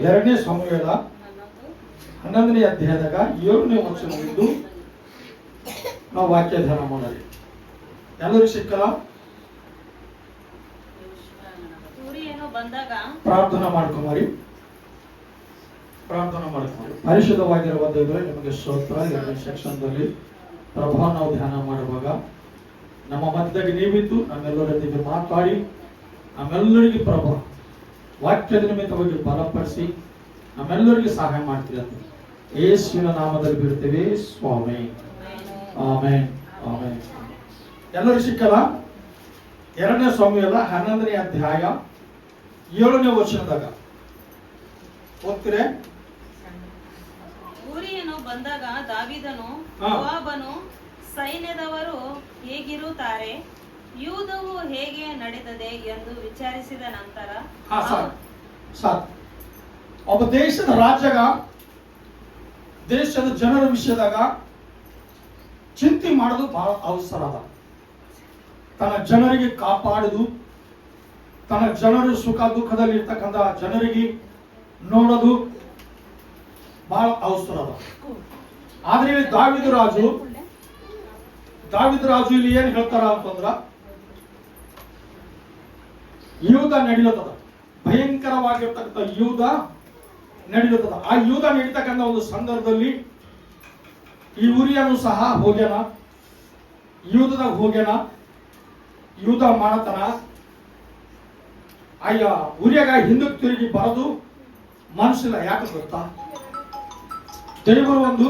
ಎರಡನೇ ಸಮುವೇಲ 11ನೇ ಅಧ್ಯಾಯದಾಗ 7ನೇ ವಚನವಿದ್ದು ನಾವು ವಾಕ್ಯ ಧ್ಯಾನ ಮಾಡಲಿ. ಎಲ್ಲರಿಗೂ ಸಿಕ್ಕಲ್ಲ? ಪ್ರಾರ್ಥನಾ ಮಾಡ್ಕೊಂಬರಿ. ಪರಿಶುದ್ಧವಾಗಿರುವ ದೇವರೇ, ನಿಮಗೆ ಸ್ತೋತ್ರ. ಎರಡನೇ ಸೆಕ್ಷನ್ದಲ್ಲಿ ಪ್ರಭಾ ನಾವು ಧ್ಯಾನ ಮಾಡುವಾಗ ನಮ್ಮ ಮಧ್ಯದಲ್ಲಿ ನೀವಿದ್ದು ನಮ್ಮೆಲ್ಲರೊಂದಿಗೆ ಮಾತಾಡಿ ನಮ್ಮೆಲ್ಲರಿಗೆ ಪ್ರಭಾ ವಾಕ್ಯದ ನಿಮಿತ್ತವಾಗಿ ಬಲಪಡಿಸಿ ನಮ್ಮೆಲ್ಲರಿಗೆ ಸಹಾಯ ಮಾಡ್ತೀರ. ಯೇಸುವಿನ ನಾಮದಲ್ಲಿ ಬಿಡ್ತೇವೆ ಸ್ವಾಮಿ. Amen, amen. ಎಲ್ಲರೂ ಸಿಕ್ಕಲ್ಲ? ಎರಡನೇ ಸಮುವೇಲ 11ನೇ ಅಧ್ಯಾಯ 7ನೇ ವಚನದಾಗ ಓದ್ತೀರೆ? ಊರಿಯನು ಬಂದಾಗ ದಾವೀದನು ಯೋವಾಬನು ಸೈನ್ಯದವರು ಹೇಗಿರುತ್ತಾರೆ, ಯೂದವು ಹೇಗೆ ನಡೆದದೆ ಎಂದು ವಿಚಾರಿಸಿದ ನಂತರ ಒಬ್ಬ ದೇಶದ ರಾಜಗ ದೇಶದ ಜನರ ವಿಷಯದಾಗ ಚಿಂತೆ ಮಾಡೋದು ಬಹಳ ಅವಸರ ಅದ. ತನ್ನ ಜನರಿಗೆ ಕಾಪಾಡುದು, ತನ್ನ ಜನರು ಸುಖ ದುಃಖದಲ್ಲಿ ಇರ್ತಕ್ಕಂಥ ಜನರಿಗೆ ನೋಡೋದು ಬಹಳ ಅವಸರ ಅದ. ಆದ್ರೆ ಇಲ್ಲಿ ದಾವೀದ ರಾಜು ಇಲ್ಲಿ ಏನ್ ಹೇಳ್ತಾರ ಅಂತಂದ್ರ, ಯುದ್ಧ ನಡೆಯುತ್ತದ, ಭಯಂಕರವಾಗಿರ್ತಕ್ಕಂಥ ಯುದ್ಧ ನಡೆಯುತ್ತದ. ಆ ಯುದ್ಧ ನಡೀತಕ್ಕಂಥ ಒಂದು ಸಂದರ್ಭದಲ್ಲಿ ಈ ಉರಿಯನು ಸಹ ಹೋಗ್ಯಾನ, ಯುದ್ಧದಾಗ ಹೋಗ್ಯಾನ, ಯುದ್ಧ ಮಾಡತನ. ಅಯ್ಯ ಉರಿಯಾಗ ಹಿಂದಕ್ಕೆ ತಿರುಗಿ ಬರೋದು ಮನಸ್ಸಿಲ್ಲ. ಯಾಕೆ ಗೊತ್ತಾ? ದೇವರು ಒಂದು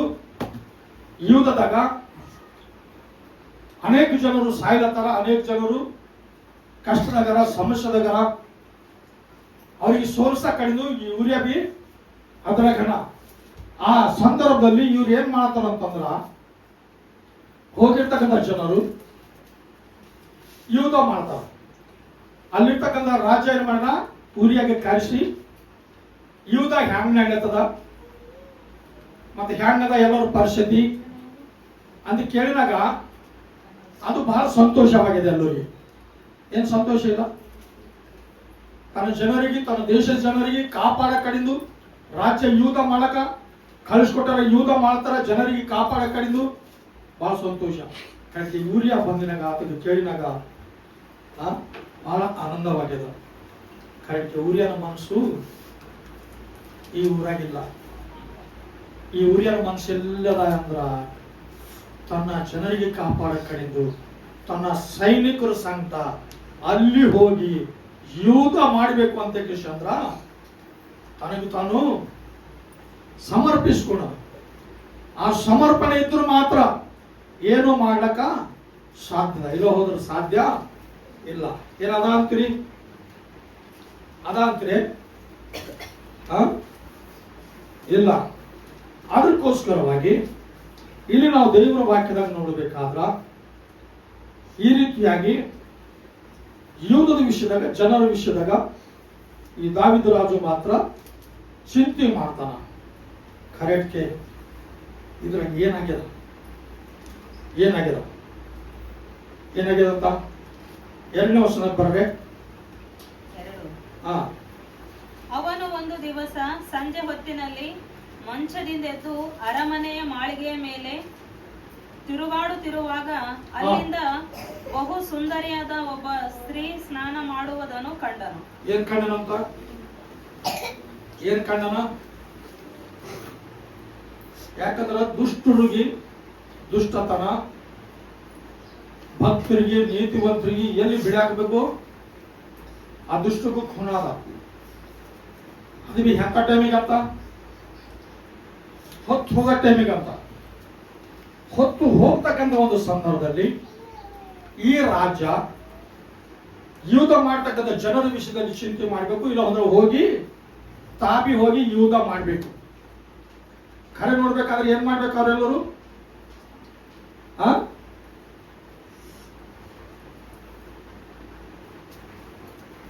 ಯುದ್ಧದಾಗ ಅನೇಕ ಜನರು ಸಾಯ್ಲತ್ತಾರ, ಅನೇಕ ಜನರು ಕಷ್ಟದಗರ, ಸಮಸ್ಯೆದಗರ, ಅವರಿಗೆ ಸೋರ್ಸ ಕಡಿದು ಈ ಉರಿಯ ಬಿ ಅದರಾಗಣ. ಆ ಸಂದರ್ಭದಲ್ಲಿ ಇವ್ರು ಏನ್ ಮಾಡ್ತಾರ ಅಂತಂದ್ರ, ಹೋಗಿರ್ತಕ್ಕಂಥ ಜನರು ಯುದ್ಧ ಮಾಡ್ತಾರ. ಅಲ್ಲಿರ್ತಕ್ಕಂಥ ರಾಜ ಏನ್ ಮಾಡ ಉರಿಯಾಗೆ ಕರೆಸಿ ಯುದ್ಧ ಹ್ಯಾಂಗ್ ನಡೀತದ ಮತ್ತೆ ಹ್ಯಾಂಗದ ಎಲ್ಲರ ಪರಿಸ್ಥಿತಿ ಅಂತ ಕೇಳಿದಾಗ ಅದು ಬಹಳ ಸಂತೋಷವಾಗಿದೆ. ಎಲ್ಲರಿಗೆ ಏನ್ ಸಂತೋಷ ಇಲ್ಲ? ತನ್ನ ಜನರಿಗೆ, ತನ್ನ ದೇಶದ ಜನರಿಗೆ ಕಾಪಾಡ ಕಡಿದು ರಾಜ್ಯ ಯುದ್ಧ ಮಾಡಕ ಕಳಿಸ್ಕೊಟ್ಟಾರ, ಯುದ್ಧ ಮಾಡ್ತಾರ, ಜನರಿಗೆ ಕಾಪಾಡ ಕಡಿದು ಬಹಳ ಸಂತೋಷ. ಯಾಕೆ ಯೂರಿಯಾ ಬಂದಿನಾಗ ಅದನ್ನು ಕೇಳಿನಾಗ ಬಹಳ ಆನಂದವಾಗ್ಯದ. ಕರೆಕ್ಟ್. ಯೂರಿಯಾನ ಮನಸ್ಸು ಈ ಊರಾಗಿಲ್ಲ. ಈ ಊರಿಯನ ಮನಸ್ಸು ಎಲ್ಲದ ಅಂದ್ರ ತನ್ನ ಜನರಿಗೆ ಕಾಪಾಡ ಕಡಿದು ತನ್ನ ಸೈನಿಕರ ಸಂಕಟ ಅಲ್ಲಿ ಹೋಗಿ ಯುದ್ಧ ಮಾಡಬೇಕು ಅಂತ ಅಂದ್ರ ತನಗೆ ತಾನು ಸಮರ್ಪಿಸ್ಕೊಳ. ಆ ಸಮರ್ಪಣೆ ಇದ್ರು ಮಾತ್ರ ಏನು ಮಾಡ್ಲಕ್ಕ ಸಾಧ್ಯ. ಇಲ್ಲ ಹೋದ್ರೆ ಸಾಧ್ಯ ಇಲ್ಲ. ಏನ್ ಅದ ಅಂತೀರಿ? ಇಲ್ಲ. ಅದಕ್ಕೋಸ್ಕರವಾಗಿ ಇಲ್ಲಿ ನಾವು ದೇವರ ವಾಕ್ಯದಾಗ ನೋಡಬೇಕಾದ್ರ ಈ ರೀತಿಯಾಗಿ ಯುದ್ಧದ ವಿಷಯದಾಗ, ಜನರ ವಿಷಯದಾಗ ಈ ದಾವೀದ ರಾಜು ಮಾತ್ರ ಚಿಂತೆ ಮಾಡ್ತಾನ. ಕರೆಕ್ಟ್ಗೆ ಇದ್ರಾಗ ಏನಾಗ್ಯದ ಅಂತ 2ನೇ ವರ್ಷದಾಗ ಬರ್ಬೇಕು. ಅವನು ಒಂದು ದಿವಸ ಸಂಜೆ ಹೊತ್ತಿನಲ್ಲಿ ಮಂಚದಿಂದ ಎದ್ದು ಅರಮನೆಯ ಮಾಳಿಗೆಯ ಮೇಲೆ ತಿರುಗಾಡುತ್ತಿರುವಾಗ ಅಲ್ಲಿಂದ ಬಹು ಸುಂದರಿಯಾದ ಒಬ್ಬ ಸ್ತ್ರೀ ಸ್ನಾನ ಮಾಡುವುದನ್ನು ಕಂಡನು. ಏನ್ ಕಂಡನ? ಯಾಕಂದ್ರ ದುಷ್ಟರಿಗೆ ದುಷ್ಟತನ, ಭಕ್ತರಿಗೆ, ನೀತಿವಂತರಿಗೆ ಎಲ್ಲಿ ಬಿಡಾಕಬೇಕು? ಆ ದುಷ್ಟಕ್ಕೂ ಖುಣ ಅದ. ಅದು ಹೆಂತ ಟೈಮಿಗೆ ಅಂತ ಹೊತ್ತು ಹೋಗೋ ಟೈಮಿಗೆ ಅಂತ ಹೊತ್ತು ಹೋಗ್ತಕ್ಕಂಥ ಒಂದು ಸಂದರ್ಭದಲ್ಲಿ ಈ ರಾಜ್ಯ ಯುದ್ಧ ಮಾಡ್ತಕ್ಕಂಥ ಜನರ ವಿಷಯದಲ್ಲಿ ಚಿಂತೆ ಮಾಡಬೇಕು. ಇಲ್ಲ ಅಂದ್ರೆ ಹೋಗಿ ಯುದ್ಧ ಮಾಡಬೇಕು. ಖರೆ ನೋಡ್ಬೇಕಾದ್ರೆ ಏನ್ ಮಾಡ್ಬೇಕು? ಅವರೆಲ್ಲರೂ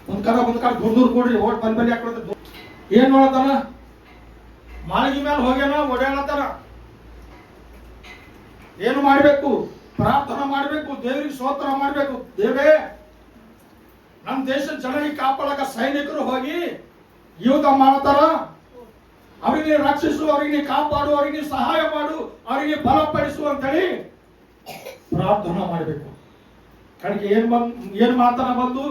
ಮುಂದ್ಕಾಲ ದೂರ ಕೊಡ್ರಿ, ಓಟ್ ಬಂದ್ಬಲ್ಲಿ ಹಾಕೊಳ್ತಾರೆ. ಏನ್ ನೋಡತಾನ? ಮಾಳಿಗೆ ಮೇಲೆ ಹೋಗ್ಯಾನ, ಓಡಾಡತಾರ. ಏನು ಮಾಡಬೇಕು? ಪ್ರಾರ್ಥನಾ ಮಾಡಬೇಕು, ದೇವರಿಗೆ ಸ್ತೋತ್ರ ಮಾಡಬೇಕು. ದೇವೇ, ನಮ್ಮ ದೇಶದ ಜನರಿಗೆ ಕಾಪಾಡಕ ಸೈನಿಕರು ಹೋಗಿ ಯುದ್ಧ ಮಾಡ್ತಾರ, ಅವರಿಗೆ ರಕ್ಷಿಸು, ಅವರಿಗೆ ಕಾಪಾಡು, ಅವರಿಗೆ ಸಹಾಯ ಮಾಡು, ಅವರಿಗೆ ಬಲಪಡಿಸು ಅಂತೇಳಿ ಪ್ರಾರ್ಥನಾ ಮಾಡಬೇಕು. ಕಡೆಗೆ ಏನ್ ಮಾಡ್ತಾನ ಬಂದು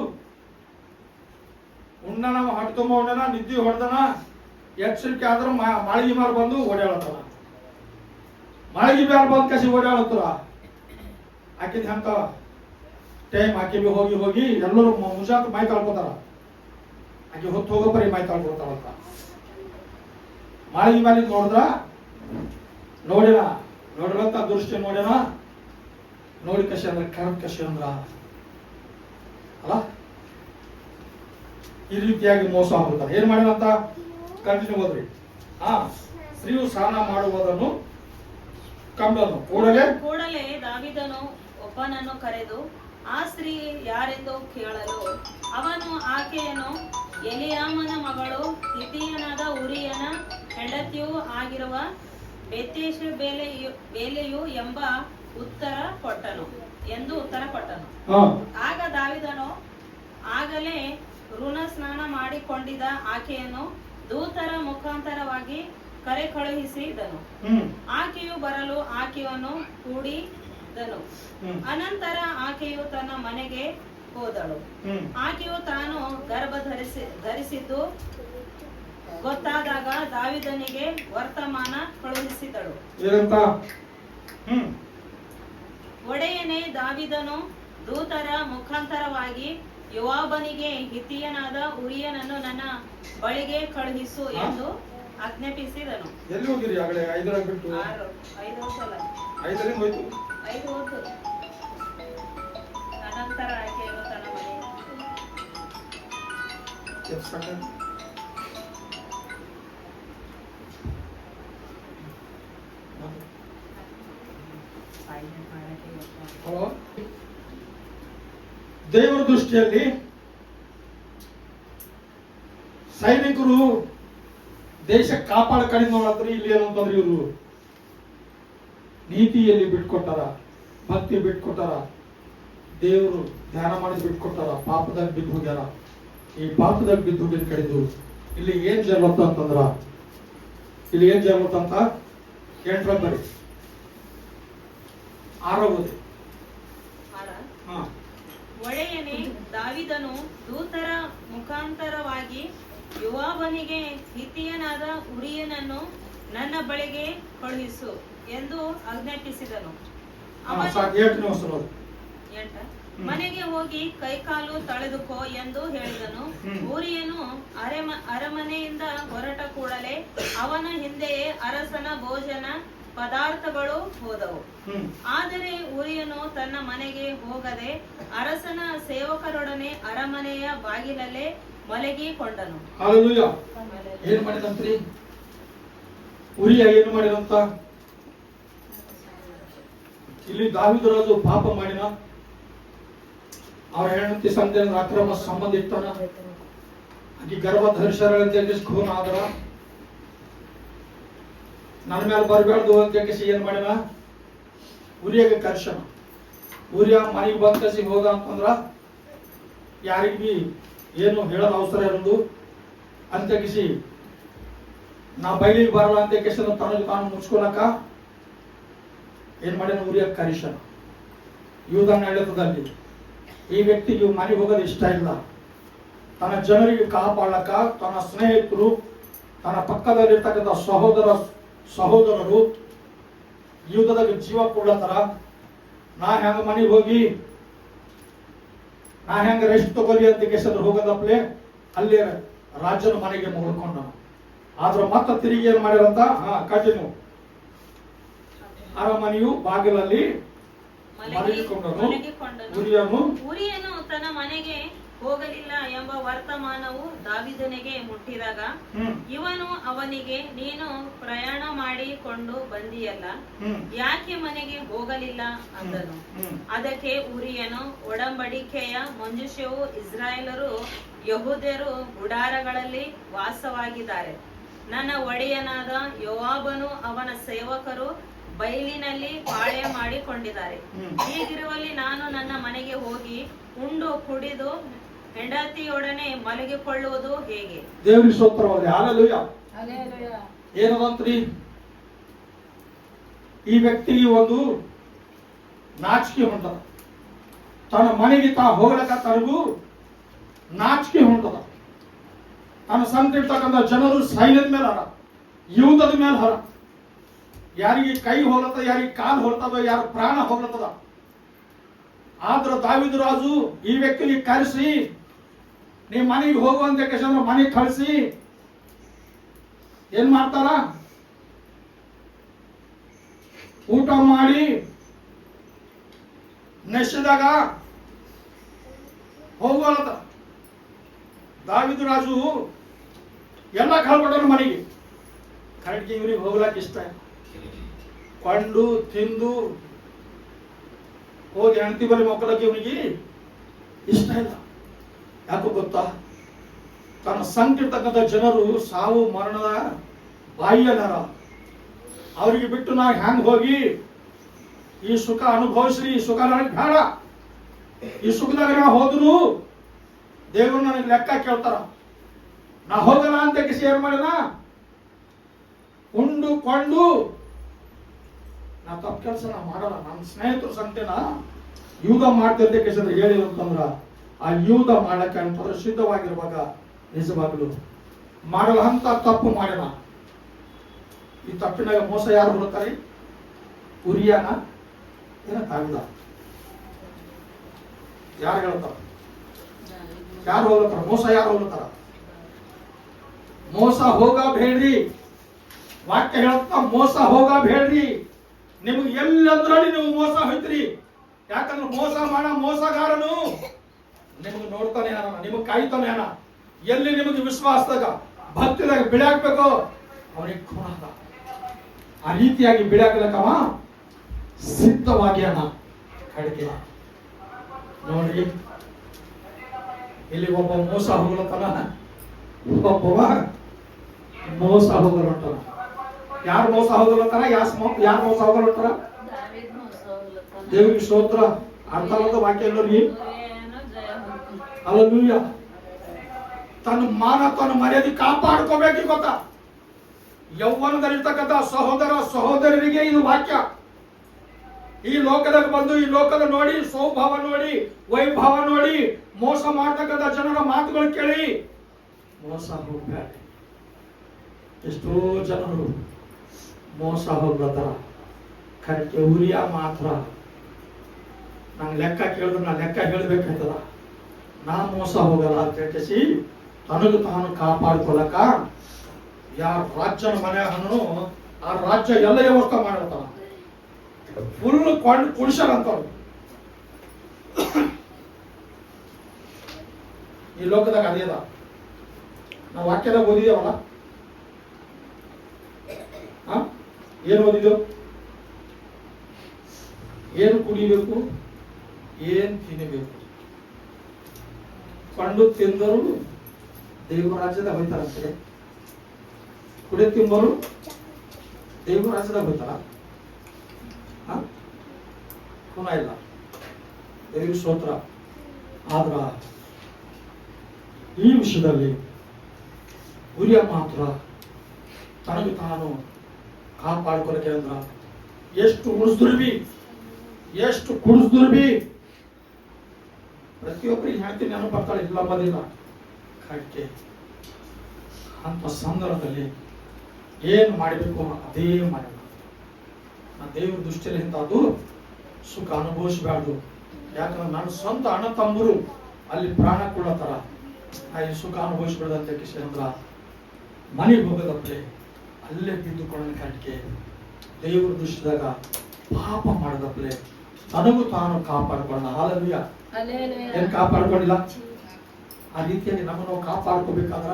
ಉಣ್ಣನ ಹೊಟ್ಟೆ ತುಂಬ ಉಣ್ಣನ, ನಿದ್ದೆ ಹೊಡೆದನ, ಎಚ್ಚರಿಕೆ ಆದ್ರೆ ಮಾಳಿಗೆ ಮೇಲೆ ಬಂದು ಓಡಾಡತ್ತನ, ಮಾಳಿಗೆ ಮೇಲೆ ಬಂದು ಕಸಿ ಓಡಾಡತ್ತಾರ. ಆಕಿದ ಅಂತ ಟೈಮ್ ಆಕೆ ಹೋಗಿ ಹೋಗಿ ಎಲ್ಲರೂ ಮುಜಾತ್ ಮೈ ತಾಳ್ಕೊತಾರ. ಆಕೆ ಹೊತ್ತು ಹೋಗೋ ಬರೀ ಮೈ ತಾಳ್ಕೊತಾರಂತ. ಮಾಳಿಗೆ ಮೇಲೆ ನೋಡಿರಂತ ದೃಷ್ಟಿ ನೋಡ್ಯಾನ. ನೋಡಿ ಕಸಿ ಅಂದ್ರೆ ಕರೆಕ್ಟ್ ಕಸಿ ಅಂದ್ರ ಅಲ್ಲ, ಈ ರೀತಿಯಾಗಿ ಮೋಸ ಆಗ್ಬಿಡ್ತಾರೆ. ಏನ್ ಮಾಡಿದಂತ ಕಂಟಿನ್ಯೂ ಹೋದ್ರಿ. ಸ್ತ್ರೀಯು ಸ್ನಾನ ಮಾಡುವುದನ್ನು ಕಂಡನು. ಕೂಡಲೇ ದಾವೀದನು ಒಬ್ಬನನ್ನು ಕರೆದು ಆ ಸ್ತ್ರೀ ಯಾರೆಂದು ಕೇಳಲು ಅವನು ಆಕೆಯನ್ನು ಎಲಿಯಾಮನ ಮಗಳು ಹಿತ್ತಿಯನಾದ ಉರಿಯನ ಹೆಂಡತಿಯೂ ಆಗಿರುವ ಬೇಲೆಯು ಎಂಬ ಉತ್ತರ ಕೊಟ್ಟನು. ಆಗ ದಾವೀದನು ಆಗಲೇ ಋಣ ಸ್ನಾನ ಮಾಡಿಕೊಂಡಿದ್ದ ಆಕೆಯನ್ನು ದೂತರ ಮುಖಾಂತರವಾಗಿ ಕರೆ ಕಳುಹಿಸಿದನು. ಆಕೆಯು ಬರಲು ಆಕೆಯನ್ನು ಕೂಡಿದನು. ಅನಂತರ ಆಕೆಯು ತನ್ನ ಮನೆಗೆ ಹೋದಳು. ಆಕೆಯು ತಾನು ಗರ್ಭ ಧರಿಸಿದ್ದು ಗೊತ್ತಾದಾಗ ದಾವೀದನಿಗೆ ವರ್ತಮಾನ ಕಳುಹಿಸಿದಳು. ಒಡೆಯನೇ, ದಾವೀದನು ದೂತರ ಮುಖಾಂತರವಾಗಿ ಯೋವಾಬನಿಗೆ ಹಿತ್ತಿಯನಾದ ಉರಿಯನನ್ನು ನನ್ನ ಬಳಿಗೆ ಕಳುಹಿಸು ಎಂದು ಆಜ್ಞಾಪಿಸಿದನು. ಎಲ್ಲಿ ಹೋಗಿರಿ? ಆಗಲೇ 5 ಬಿಟ್ಟು 5 ಸಲ 5 ಹೋಯ್ತು. 5 ಹೋಯ್ತು. ಅನಂತರ ಆಕೆಯು ತನ್ನ ಮನೆಗೆ ದೇವರ ದೃಷ್ಟಿಯಲ್ಲಿ ಸೈನಿಕರು ದೇಶ ಕಾಪಾಡ ಕಡೆ ನೋಡತ್ರಿ. ಇಲ್ಲಿ ಏನಂತಂದ್ರೆ ಇವರು ನೀತಿಯಲ್ಲಿ ಬಿಟ್ಕೊಟ್ಟಾರ, ಭಕ್ತಿ ಬಿಟ್ಕೊಟ್ಟಾರ, ದೇವರು ಧ್ಯಾನ ಮಾಡಿ ಬಿಟ್ಕೊಟ್ಟಾರ, ಪಾಪದಾಗ ಬಿದ್ದು ಹೋಗ್ಯಾರ. ಈ ಪಾಪದಾಗ ಬಿದ್ದು ಹೋಗಿನ ಕಡೆದು ಇಲ್ಲಿ ಏನ್ ಜರುತ್ತ ಅಂತಂದ್ರ, ಇಲ್ಲಿ ಏನ್ ಜರುತ್ತ ಅಂತ 8 ಬರಿ 6 ಓದಿ. ಒಡೆಯನೇ, ದಾವೀದನು ದೂತರ ಮುಖಾಂತರವಾಗಿ ಯೋವಾಬನಿಗೆ ಹಿತ್ತಿಯನಾದ ಉರಿಯನನ್ನು ನನ್ನ ಬಳಿಗೆ ಕಳುಹಿಸು ಎಂದು ಆಜ್ಞಾಪಿಸಿದನು. ಮನೆಗೆ ಹೋಗಿ ಕೈಕಾಲು ತೊಳೆದುಕೋ ಎಂದು ಹೇಳಿದನು. ಉರಿಯನು ಅರಮನೆಯಿಂದ ಹೊರಟ ಕೂಡಲೇ ಅವನ ಹಿಂದೆಯೇ ಅರಸನ ಭೋಜನ ಪದಾರ್ಥಗಳು ಹೋದವು. ಆದರೆ ಉರಿಯನು ತನ್ನ ಮನೆಗೆ ಹೋಗದೆ ಅರಸನ ಸೇವಕರೊಡನೆ ಅರಮನೆಯ ಬಾಗಿಲಲ್ಲೇ ಮಲಗಿಕೊಂಡನು. ಏನ್ ಮಾಡಿದಂತ್ರಿ ಉರಿಯ? ಏನು ಮಾಡಿದಂತ? ಇಲ್ಲಿ ದಾವೀದ ರಾಜು ಪಾಪ ಮಾಡಿನ, ಅವ್ರ ಹೆಂಡತಿ ಸಂತೆ ಅಕ್ರಮ ಸಂಬಂಧ ಇತ್ತಾನ, ಆಕಿ ಗರ್ಭ ಧರಿಸರಂತೆ ಖೂನ್ ಆದ್ರ, ನನ್ನ ಮೇಲೆ ಬರಬಾರ್ದು ಅಂತ ಏನ್ ಮಾಡಿನ? ಉರಿಯಾಗ ಕರ್ಶನ. ಉರಿಯ ಮನೆಗೆ ಬಂದ್ ಕಸಿ ಹೋದ ಅಂತಂದ್ರ ಯಾರಿಗ್ ಏನು ಹೇಳೋದು ಅವಸರ ಇರೋದು ಅಂತ ನಾ ಬೈಲಿಗೆ ಬರಲ್ಲ ಅಂತ ತನಗೆ ತಾನು ಮುಚ್ಕೊಳಕ ಏನ್ ಮಾಡ್ಯಾನ? ಉರಿಯಾಗ ಕರ್ಶನ. ಯೂದನ ನಡೆತದಲ್ಲಿ ಈ ವ್ಯಕ್ತಿಗೆ ಮನೆಗೆ ಹೋಗೋದು ಇಷ್ಟ ಇಲ್ಲ. ತನ್ನ ಜನರಿಗೆ ಕಾಪಾಡಕ ತನ್ನ ಸ್ನೇಹಿತರು, ತನ್ನ ಪಕ್ಕದಲ್ಲಿರ್ತಕ್ಕಂಥ ಸಹೋದರರು ಯುದ್ಧದಾಗ ಜೀವ ಕೊಡ್ಲತ್ತಾರ. ನಾ ಹೆಂಗ ಮನೆಗೆ ಹೋಗಿ ನಾ ಹೆಂಗ ರೆಸ್ಟ್ ತಗೊಳ್ಳಿ ಅಂತ ಹೋಗೋದಪ್ಲೆ ಅಲ್ಲಿ ರಾಜನ ಮನೆಗೆ ಮುಗಿಕೊಂಡ. ಆದ್ರ ಮತ್ತೆ ತಿರುಗಿ ಏನ್ ಮಾಡಿರಂತ ಕಂಟಿನ್ಯೂ ಅರಮನೆಯು ಬಾಗಿಲಲ್ಲಿ ಮಲಗಿಕೊಂಡನು. ಉರಿಯನು ತನ್ನ ಮನೆಗೆ ಹೋಗಲಿಲ್ಲ ಎಂಬ ವರ್ತಮಾನವು ದಾವೀದನಿಗೆ ಮುಟ್ಟಿದಾಗ ಇವನು ಅವನಿಗೆ, ನೀನು ಪ್ರಯಾಣ ಮಾಡಿಕೊಂಡು ಬಂದಿಯಲ್ಲ, ಯಾಕೆ ಮನೆಗೆ ಹೋಗಲಿಲ್ಲ ಅಂದನು. ಅದಕ್ಕೆ ಉರಿಯನು, ಒಡಂಬಡಿಕೆಯ ಮಂಜೂಷವು ಇಸ್ರಾಯೇಲರು ಯಹೂದ್ಯರು ಗುಡಾರಗಳಲ್ಲಿ ವಾಸವಾಗಿದ್ದಾರೆ. ನನ್ನ ಒಡೆಯನಾದ ಯೋವಾಬನು ಅವನ ಸೇವಕರು ಬಯಲಿನಲ್ಲಿ ಪಾಳ್ಯ ಮಾಡಿಕೊಂಡಿದ್ದಾರೆ. ಹೀಗಿರುವಲ್ಲಿ ನಾನು ನನ್ನ ಮನೆಗೆ ಹೋಗಿ ಉಂಡು ಕುಡಿದು ಹೆಂಡತಿಯೊಡನೆ ಮಲಗಿಕೊಳ್ಳುವುದು ಹೇಗೆ? ದೇವರಿಗೆ ಸ್ತೋತ್ರವಾಗಲಿ. ಹಲ್ಲೆಲೂಯಾ. ಏನದಂತ್ರಿ? ಈ ವ್ಯಕ್ತಿಗೆ ಒಂದು ನಾಚಿಕೆ ಹೊಂಟದ. ತನ್ನ ಮನೆಗೆ ತಾ ಹೋಗ್ಲಕ್ಕ ತನಗೂ ನಾಚಿಕೆ ಹೊಂಟದ. ತನ್ನ ಸಂತ ಇರ್ತಕ್ಕಂಥ ಜನರು ಸೈನ್ಯದ ಮೇಲೆ ಹರ, ಯುದ್ಧದ ಮೇಲೆ ಹರ. ಯಾರಿಗೆ ಕೈ ಹೋಗ್ಲತ್ತದ, ಯಾರಿಗೆ ಕಾಲು ಹೋಗ್ತದ, ಯಾರ ಪ್ರಾಣ ಹೋಗ್ಲತ್ತದ. ಆದ್ರ ದಾವೀದ ರಾಜು ಈ ವ್ಯಕ್ತಿಗೆ ಕರೆಸಿ, ನೀವು ಮನೆಗೆ ಹೋಗುವಂತ ಕೇಶಂದ್ರ ಮನೆಗೆ ಕಳಿಸಿ ಏನ್ ಮಾಡ್ತಾರ? ಊಟ ಮಾಡಿ ನೆಶದಾಗ ಹೋಗುವಲ್ಲತ. ದಾವೀದ ರಾಜು ಎಲ್ಲ ಕಳ್ಕೊಂಡ್ರು ಮನೆಗೆ. ಕರೆಕ್ಟ್ಗೆ ಇವ್ರಿಗೆ ಹೋಗ್ಲಾಕ ಇಷ್ಟ, ಕೊಂಡು ತಿಂದು ಹೋಗಿ ಹೆಂಡತಿ ಬಳಿ ಮಕ್ಕಳಕ್ಕೆ ಇವನಿಗೆ ಇಷ್ಟ ಇಲ್ಲ. ಯಾಕೋ ಗೊತ್ತಾ? ತನ್ನ ಸಂಕಿರ್ತಕ್ಕಂಥ ಜನರು ಸಾವು ಮರಣದ ಬಾಯಿಯಲ್ಲಾರ. ಅವರಿಗೆ ಬಿಟ್ಟು ನಾ ಹ್ಯಾಂಗ್ ಹೋಗಿ ಈ ಸುಖ ಅನುಭವಿಸ್ರಿ, ಈ ಸುಖ ನನಗೆ ಬೇಡ. ಈ ಸುಖದಾಗ ನಾ ಹೋದ್ರು ದೇವರು ನನಗೆ ಲೆಕ್ಕ ಕೇಳ್ತಾರ. ನಾ ಹೋಗಲ್ಲ ಅಂತ ಕಿಸಿ ಏನ್ ಮಾಡಿದ? ಉಂಡು ಕೊಂಡು ನಾ ತಪ್ಪು ಕೆಲಸ ನಾ ಮಾಡಲ್ಲ. ನನ್ನ ಸ್ನೇಹಿತರು ಸಂತೆನ ಯೂದ ಮಾಡ್ತಿದ್ದೆ ಕಿಸಂದ್ರೆ ಹೇಳಿರಂತಂದ್ರ ಆ ಯೂದ ಮಾಡಕ್ಕೆ ಪರಿಶುದ್ಧವಾಗಿರುವಾಗ ನಿಜವಾಗ್ಲು ಮಾಡಲ್ಲ ಅಂತ ತಪ್ಪು ಮಾಡಿದ. ಈ ತಪ್ಪಿನಾಗ ಮೋಸ ಯಾರು ಹೋಗ್ತಾರೆ? ಉರಿಯಾನ ಏನ ತಾವಿದ ಯಾರು ಹೇಳ್ತಾರ? ಯಾರು ಹೋಗ್ತಾರ? ಮೋಸ ಯಾರು ಹೋಗ್ತಾರ? ಮೋಸ ಹೋಗಬೇಡ್ರಿ. ವಾಕ್ಯ ಹೇಳ್ತಾ ಮೋಸ ಹೋಗಬೇಡ್ರಿ. ನಿಮಗೆ ಎಲ್ಲಂದ್ರಲ್ಲಿ ನೀವು ಮೋಸ ಹೋಯ್ತ್ರಿ. ಯಾಕಂದ್ರೆ ಮೋಸ ಮಾಡ ಮೋಸಗಾರನು ನಿಮಗೆ ನೋಡ್ತಾನೆ ಅನ, ನಿಮಗೆ ಕಾಯ್ತಾನೆ ಅನ. ಎಲ್ಲಿ ನಿಮಗೆ ವಿಶ್ವಾಸದಾಗ ಭಕ್ತಿದಾಗ ಬಿಡಾಕ್ಬೇಕು ಅವನಿಗೆ ಖುಣ ಅದ. ಆ ರೀತಿಯಾಗಿ ಬಿಡಾಕಲಕ್ಕವ ಸಿದ್ಧವಾಗಿ ಅನ ಕಡೆಗೆ ನೋಡಿ. ಇಲ್ಲಿ ಒಬ್ಬ ಮೋಸ ಹೋಗ್ಲತ್ತನ, ಒಬ್ಬವ ಮೋಸ ಹೋಗಲತ್ತಾನ. ಯಾರು ಮೋಸ ಹೋಗಲತ್ತಾರ? ಯಾರು ಮೋಸ ಹೋಗಲತ್ತಾರ? ದೇವರಿಗೆ ಸ್ತೋತ್ರ. ಅರ್ಥ ಆಗದ ವಾಕ್ಯ ಎಲ್ಲರಿಗೆ. ಹಲ್ಲೆಲೂಯಾ. ತನ್ನ ಮಾನ ತನ್ನ ಮರ್ಯಾದೆ ಕಾಪಾಡ್ಕೋಬೇಕು. ಗೊತ್ತಾ? ಯೌವನದಲ್ಲಿರ್ತಕ್ಕಂಥ ಸಹೋದರ ಸಹೋದರರಿಗೆ ಇದು ವಾಕ್ಯ. ಈ ಲೋಕದಲ್ಲಿ ಬಂದು ಈ ಲೋಕದ ನೋಡಿ, ಸ್ವಭಾವ ನೋಡಿ, ವೈಭವ ನೋಡಿ ಮೋಸ ಮಾಡ್ತಕ್ಕಂಥ ಜನರ ಮಾತುಗಳು ಕೇಳಿ ಮೋಸ ಹೋಗ್ಬೇಡ. ಎಷ್ಟೋ ಜನರು ಮೋಸ ಹೋಗ್ಲತ್ತಾರ. ಕರೆಕ್ಟ್ ಉರಿಯ ಮಾತ್ರ ನಂಗೆ ಲೆಕ್ಕ ಕೇಳಿದ್ರೆ ನಾ ಲೆಕ್ಕ ಹೇಳ್ಬೇಕಾಯ್ತದ. ನಾ ಮೋಸ ಹೋಗಲ್ಲ ಅಂತ ಹೇಳಿಸಿ ತನಗೂ ತಾನು ಕಾಪಾಡ್ಕೊಳಕ ಯಾರ ರಾಜ್ಯನ ಮನೆಯನ್ನು ಆ ರಾಜ್ಯ ಎಲ್ಲ ವ್ಯವಸ್ಥೆ ಮಾಡಿರ್ತಾನ. ಫುಲ್ ಕೊಂಡು ಕುಡಿಸ್ಯಾರಂತವ್ರು. ಈ ಲೋಕದಾಗ ಅದೇ ಅದ. ನಾವು ವಾಕ್ಯದಾಗ ಓದಿದೇವಲ್ಲ, ಏನು ಓದಿದೆವು? ಏನು ಕುಡಿಬೇಕು, ಏನ್ ತಿನ್ನಬೇಕು. ಕೊಂಡು ತಿಂದರು ದೇವ ರಾಜ್ಯದಾಗ ಹೋಯ್ತಾರಂತೆ. ಕುಡಿ ತಿಂಬರು ದೇವ ರಾಜ್ಯದಾಗ ಹೋಯ್ತಾರ. ಖುನ ಇಲ್ಲ. ದೇವಿ ಸ್ತೋತ್ರ. ಆದ್ರ ಈ ವಿಷಯದಲ್ಲಿ ಉರಿಯ ಮಾತ್ರ ತನಗೆ ತಾನು ಕಾಪಾಡ್ಕೊಳಕ್ಕೆ ಅಂದ್ರ ಎಷ್ಟು ಉಳಿಸ್ದುರ್ಬಿ, ಎಷ್ಟು ಕುಡಿಸ್ದುರ್ಬಿ. ಪ್ರತಿಯೊಬ್ಬರಿಗೆ ಹೇಳ್ತೀನಿ, ನಾನು ಬರ್ತಾಳೆ ಇಲ್ಲ ಬದಿಲ್ಲ ಕಟ್ಟಿ. ಅಂತ ಸಂದರ್ಭದಲ್ಲಿ ಏನು ಮಾಡಬೇಕು ಅದೇ ಮಾಡೋಣ. ನಾ ದೇವ್ರ ದೃಷ್ಟಿಯಿಂದ ಅದು ಸುಖ ಅನುಭವಿಸಬಾರ್ದು. ಯಾಕಂದ್ರೆ ನನ್ನ ಸ್ವಂತ ಅಣ್ಣ ತಮ್ಮರು ಅಲ್ಲಿ ಪ್ರಾಣ ಕೊಡತ್ತಾರ. ನಾ ಈ ಸುಖ ಅನುಭವಿಸ್ಬಿಡದಂತ ಕಿಶೇಂದ್ರ ಮನೆಗೆ ಹೋಗೋದಪ್ಪಲೆ ಅಲ್ಲೇ ಬಿದ್ದುಕೊಳ್ಳೋಣ. ಕಟ್ಕೆ ದೇವ್ರ ದೃಷ್ಟಿದಾಗ ಪಾಪ ಮಾಡದಪ್ಪಲೆ ತನಗೂ ತಾನು ಕಾಪಾಡ್ಕೊಳ್ಳೋಣ. ಹಾಲೆಲೂಯ. ಏನ್ ಕಾಪಾಡ್ಕೊಂಡಿಲ್ಲ? ಆ ರೀತಿಯಾಗಿ ನಮ್ಮನ್ನು ನಾವು ಕಾಪಾಡ್ಕೋಬೇಕಾದ್ರ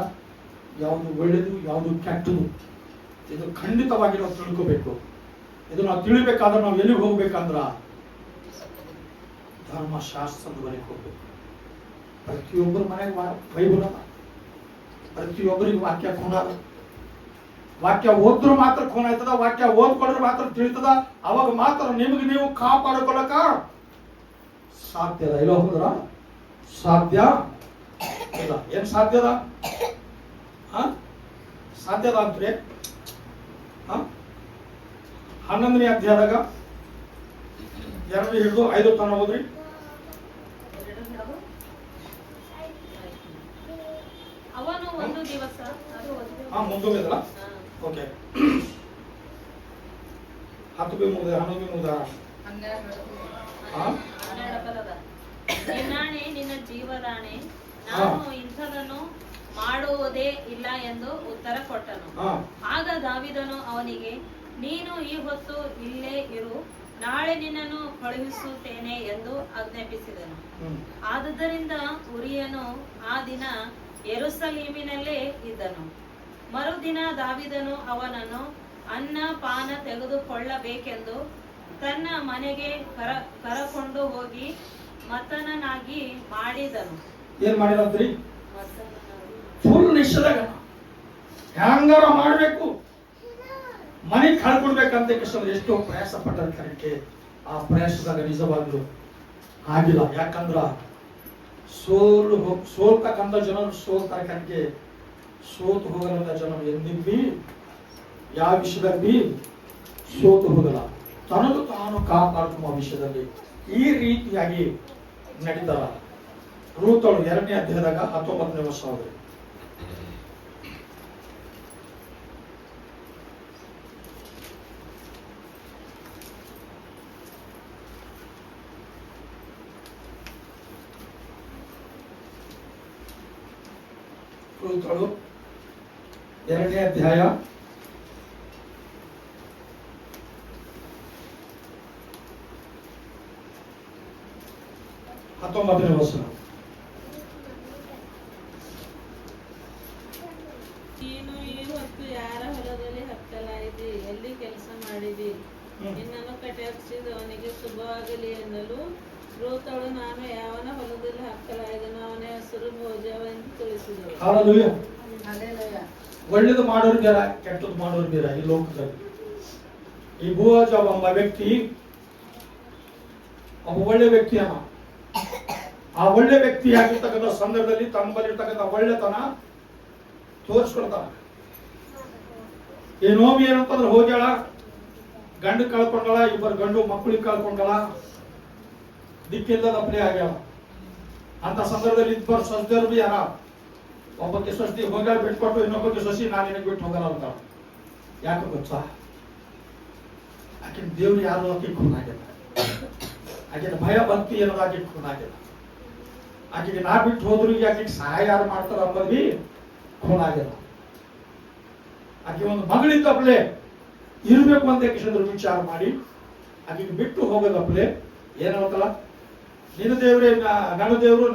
ಯಾವುದು ಒಳ್ಳೇದು ಯಾವುದು ಕೆಟ್ಟದು ಇದು ಖಂಡಿತವಾಗಿ ನಾವು ತಿಳ್ಕೋಬೇಕು. ಇದು ನಾವು ತಿಳಿಬೇಕಾದ್ರೆ ನಾವು ಎಲ್ಲಿಗೆ ಹೋಗ್ಬೇಕಂದ್ರ ಧರ್ಮಶಾಸ್ತ್ರದ ಬಳಿಗೆ ಹೋಗ್ಬೇಕು. ಪ್ರತಿಯೊಬ್ಬರ ಮನೆಗೆ ಬೈಬಲ್, ಪ್ರತಿಯೊಬ್ಬರಿಗೆ ವಾಕ್ಯ ಖೂನ. ವಾಕ್ಯ ಓದ್ರು ಮಾತ್ರ ಖೂನ ಆಯ್ತದ. ವಾಕ್ಯ ಓದ್ಕೊಂಡ್ರೆ ಮಾತ್ರ ತಿಳಿತದ. ಅವಾಗ ಮಾತ್ರ ನಿಮಗೆ ನೀವು ಕಾಪಾಡ್ಕೊಳಕ ಸಾಧ್ಯ. ಇಲ್ಲ ಹೋದ್ರ ಸಾಧ್ಯ ಇಲ್ಲ. ಏನ್ ಸಾಧ್ಯದ? ಸಾಧ್ಯದ ಅಂತ್ರಿ 11ನೇ ಅಧ್ಯಾಯದಾಗ 2 ಹಿಡಿದು 5 ತನಕ ಹೋದ್ರಿ. ಅವನು ಒಂದು ದಿವಸ ಮುಂದುವರೆದಲ್ಲ. ಓಕೆ, 10 ಬಿ ಮುಗಿದ 11 ಬಿ ಮುಗಿದ. ನಿನ್ನಾಣೆ ನಿನ್ನ ಜೀವದಾಣೆ ನಾನು ಇಂಥದನ್ನು ಮಾಡುವುದೇ ಇಲ್ಲ ಎಂದು ಉತ್ತರ ಕೊಟ್ಟನು. ಆಗ ದಾವೀದನು ಅವನಿಗೆ, ನೀನು ಈ ಹೊತ್ತು ಇಲ್ಲೇ ಇರು, ನಾಳೆ ನಿನ್ನನ್ನು ಕಳುಹಿಸುತ್ತೇನೆ ಎಂದು ಆಜ್ಞಾಪಿಸಿದನು. ಆದುದರಿಂದ ಉರಿಯನು ಆ ದಿನ ಯೆರೂಸಲೇಮಿನಲ್ಲೇ ಇದ್ದನು. ಮರುದಿನ ದಾವೀದನು ಅವನನ್ನು ಅನ್ನ ಪಾನ ತೆಗೆದುಕೊಳ್ಳಬೇಕೆಂದು ತನ್ನ ಮನೆಗೆ ಕರಕೊಂಡು ಹೋಗಿ ಮತನನಾಗಿ ಮಾಡಿದನು. ಏನ್ ಮಾಡಿದ್ರಿ? ಫುಲ್ ನಿಶ್ಚದಾಗ ಹ್ಯಾಂಗಾರ ಮಾಡ್ಬೇಕು, ಮನೆ ಕಳ್ಕೊಡ್ಬೇಕಂತ ಎಷ್ಟೋ ಪ್ರಯಾಸ ಪಟ್ಟದ ಕಾರಣಕ್ಕೆ ಆ ಪ್ರಯಾಸದಾಗ ನಿಜವಾಗ್ಲು ಆಗಿಲ್ಲ. ಯಾಕಂದ್ರ ಸೋಲ್ತಕ್ಕಂಥ ಜನರು ಸೋಲ್ತಾರ ಕಾರಣಕ್ಕೆ ಸೋತು ಹೋಗಲ್ಲ. ಜನರು ಎಂದಿಗೂ ಯಾವ ವಿಷಯದಲ್ಲಿ ಸೋತು ಹೋಗಲ್ಲ. ತನಗೂ ತಾನು ಕಾಪಾಡುವ ವಿಷಯದಲ್ಲಿ ಈ ರೀತಿಯಾಗಿ ನಡೀತಾರ. ರೂತಳು 2ನೇ ಅಧ್ಯಾಯದಾಗ 19ನೇ ವರ್ಷ ಆದ್ರೆ ರೂತಳು 2ನೇ ಅಧ್ಯಾಯ 19ನೇ ವರ್ಷ. ನೀನು ಈ ಹೊತ್ತು ಯಾರ ಹೊಲದಲ್ಲಿ ಹಕ್ಕಲಾಯಿದಿ, ಎಲ್ಲಿ ಕೆಲಸ ಮಾಡಿದಿ, ನಿನ್ನನ್ನು ಕಟಾಕ್ಷಿಸಿದವನಿಗೆ ಶುಭವಾಗಲಿ ಎನ್ನಲು ರೂತಳು, ನಾನು ಯಾವನ ಹೊಲದಲ್ಲಿ ಹಕ್ಕಲಾಯಿದನು ಅವನ ಹೆಸರು ಬೋಜವ ಎಂದು ತಿಳಿಸಿದಳು. ಒಳ್ಳೇದು ಮಾಡೋರು ಬೇಡ, ಕೆಟ್ಟದ್ದು ಮಾಡೋರು ಬೇಡ ಈ ಲೋಕದಲ್ಲಿ. ಈ ಬೋಜ ಎಂಬ ವ್ಯಕ್ತಿ ಒಬ್ಬ ಒಳ್ಳೆ ವ್ಯಕ್ತಿಯನ್ನ, ಆ ಒಳ್ಳೆ ವ್ಯಕ್ತಿ ಆಗಿರ್ತಕ್ಕಂಥ ಸಂದರ್ಭದಲ್ಲಿ ತಮ್ಮಲ್ಲಿರ್ತಕ್ಕಂಥ ಒಳ್ಳೆತನ ತೋರಿಸ್ಕೊಳ್ತಾನ. ಈ ನೋವು ಏನಂತಂದ್ರೆ ಹೋಗ್ಯಾಳ, ಗಂಡು ಕಳ್ಕೊಂಡಳ, 2 ಗಂಡು ಮಕ್ಕಳಿಗೆ ಕಳ್ಕೊಂಡಳ, ದಿಕ್ಕಿಲ್ಲದ ಅಪ್ಲೇ ಆಗ್ಯಾಳ. ಅಂತ ಸಂದರ್ಭದಲ್ಲಿ 2 ಸೊಸೆಯರು ಬಿ ಯಾರ, ಒಬ್ಬಕ್ಕೆ ಸೊಸಿ ಹೋಗ್ಯಾಳ ಬಿಟ್ಕೊಟ್ಟು, ಇನ್ನೊಬ್ಬಕ್ಕೆ ಸೊಸಿ ನಾನು ನಿನಗೆ ಬಿಟ್ಟು ಹೋಗಲ್ಲ ಅಂತ. ಯಾಕೆ ಗೊತ್ತಾ? ಆಕೆ ದೇವ್ರು ಯಾರು ಆಕೆ ಖೂನಾಗ್ಯದ, ಆಕೆ ಭಯ ಭಕ್ತಿ ಅನ್ನೋದು ಆಕೆ ಖೂನಾಗ್ಯದ. ಆಕೆಗೆ ನಾ ಬಿಟ್ಟು ಹೋದ್ರು ಆಕೆಗೆ ಸಹಾಯ ಯಾರು ಮಾಡ್ತಾರ ಅಂಬಲ್ಲಿ ಖೂನಾಗ್ಯದ. ಆಕೆ ಒಂದು ಮಗಳಿದ್ದಪ್ಲೆ ಇರ್ಬೇಕು ಅಂತ ಕಿಶಂದ್ರು ವಿಚಾರ ಮಾಡಿ ಆಕೆಗೆ ಬಿಟ್ಟು ಹೋಗೋದಪ್ಲೆ ಏನಂತಲ್ಲ, ನಿನ್ನ ದೇವ್ರೆ ನನ್ನ ದೇವ್ರು,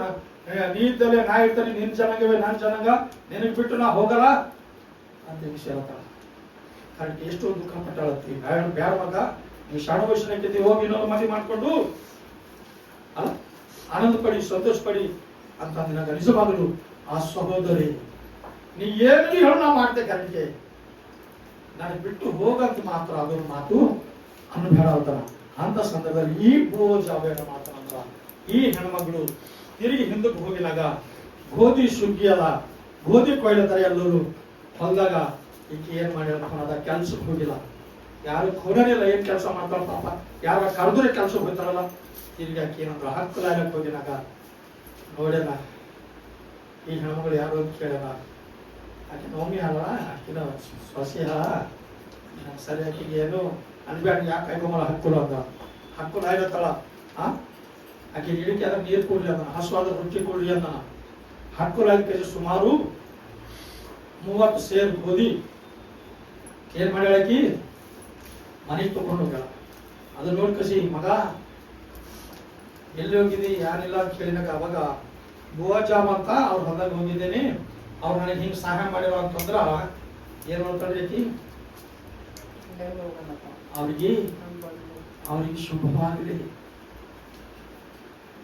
ನೀ ಇದ್ದಲೆ ನಾ ಇರ್ತಾನೆ, ನಿನ್ ಜನಾಂಗವೇ ನನ್ನ ಜನಾಂಗ, ನಿನಗೆ ಬಿಟ್ಟು ನಾ ಹೋಗಲ್ಲ ಅಂತ ವಿಷಯ ಹೇಳ್ತಾಳ. ಕಾರಣ ಎಷ್ಟು ದುಃಖ ಪಟ್ಟಾಳತ್ತಿ. ಬ್ಯಾಡ ಮಗ, ನೀ ಶಾಣ ವಯಸ್ಸಿನಕ್ಕೆ ಹೋಗಿ ಇನ್ನೊಂದು ಮದುವೆ ಮಾಡ್ಕೊಂಡು ಅಲ್ಲ ಆನಂದ ಪಡಿ, ಸಂತೋಷ ಪಡಿ ಅಂತ ನನಗೆ ನಿಜವಾಗಲು ಆ ಸಹೋದರಿ ನೀ ಏನು ಹೇಳ ನಾ ಮಾಡ್ತೆ ಕಾರಣಕ್ಕೆ ನನಗೆ ಬಿಟ್ಟು ಹೋಗಂತ ಮಾತ್ರ ಅದೊಂದು ಮಾತು ಅನ್ಬೇಡ ಅಂತಾರ. ಅಂತ ಸಂದರ್ಭದಲ್ಲಿ ಈ ಬೋಜಾವೇನ ಮಾತನಾಡ್ತಾರ. ಈ ಹೆಣ್ಮಗಳು ತಿರುಗಿ ಹಿಂದಕ್ಕೆ ಹೋಗಿದಾಗ ಗೋಧಿ ಸುಗ್ಗಿಯಲ್ಲ, ಗೋಧಿ ಕೊಯ್ಲತ್ತರ ಎಲ್ಲರೂ ಹೊಲ್ದಾಗ. ಈಕೆ ಏನ್ ಮಾಡಿರಪ್ಪ ಅದ ಕೆಲ್ಸಕ್ಕೆ ಹೋಗಿಲ್ಲ, ಯಾರು ಕೊಡಲಿಲ್ಲ, ಏನ್ ಕೆಲಸ ಮಾಡ್ತಾರ ಪಾಪ, ಯಾರ ಕರೆದ್ರೆ ಕೆಲ್ಸಕ್ಕೆ ಹೋಗ್ತಾರಲ್ಲ. ತಿರುಗಿ ಆಕೆ ಏನಂದ್ರ ಹಕ್ಕಲಾಗಕ್ಕೆ ಹೋಗಿನಾಗ ನೋಡ್ಯಾನ ಈ ಹೆಣ್ಮಗಳು ಯಾರು ಅಂತ ಕೇಳ್ಯಾನ. ಆಕೆ ನೋಮಿ ಅಲ್ಲ, ಆಕಿನ ಸೊಸೆ ಅಲ್ಲ, ಸರಿ ಆಕೆಗೆ ಏನು ಅನ್ಬೇಡ, ಯಾಕೆ ಕೈಗೊಂಬಲ್ಲ ಹಕ್ಕಲು ಅಂದ. ಹಕ್ಕಲು ಆಗಿರತ್ತಲ್ಲ, ಆಕೆ ಇಳಿಕೆ ಅದ್ರ ನೀರು ಕೊಡ್ಲಿ ಅಂದ, ಹಸುವಾದ ರೊಟ್ಟಿ ಕೊಡ್ಲಿ ಅಂದ. ಹಕ್ಕಲು ಆಗಿ ಸುಮಾರು 30 ಸೇರು ಗೋಧಿ ಏನ್ ಮಾಡ್ಯಾಳ ಆಕಿ ಮನೆಗೆ ತಗೊಂಡು ಹೋಗ್ಯಾಳ. ಅದು ನೋಡ್ಕಸಿ ಮಗ ಎಲ್ಲಿ ಹೋಗಿದ್ದಿ ಯಾರಿಲ್ಲ ಅಂತ ಕೇಳಿನಾಗ ಅವಾಗ ಬೋಜಾಮ್ ಅಂತ ಅವ್ರ ಹೊಲದಾಗ ಹೋಗಿದ್ದೇನೆ, ಅವ್ರು ನನಗೆ ಹಿಂಗೆ ಸಹಾಯ ಮಾಡಿರೋ ಅಂತಂದ್ರ ಏನ್ ಮಾಡ್ತಾಳ್ರಿ ಆಕಿ, ಅವ್ರಿಗೆ ಶುಭವಾಗಲಿ.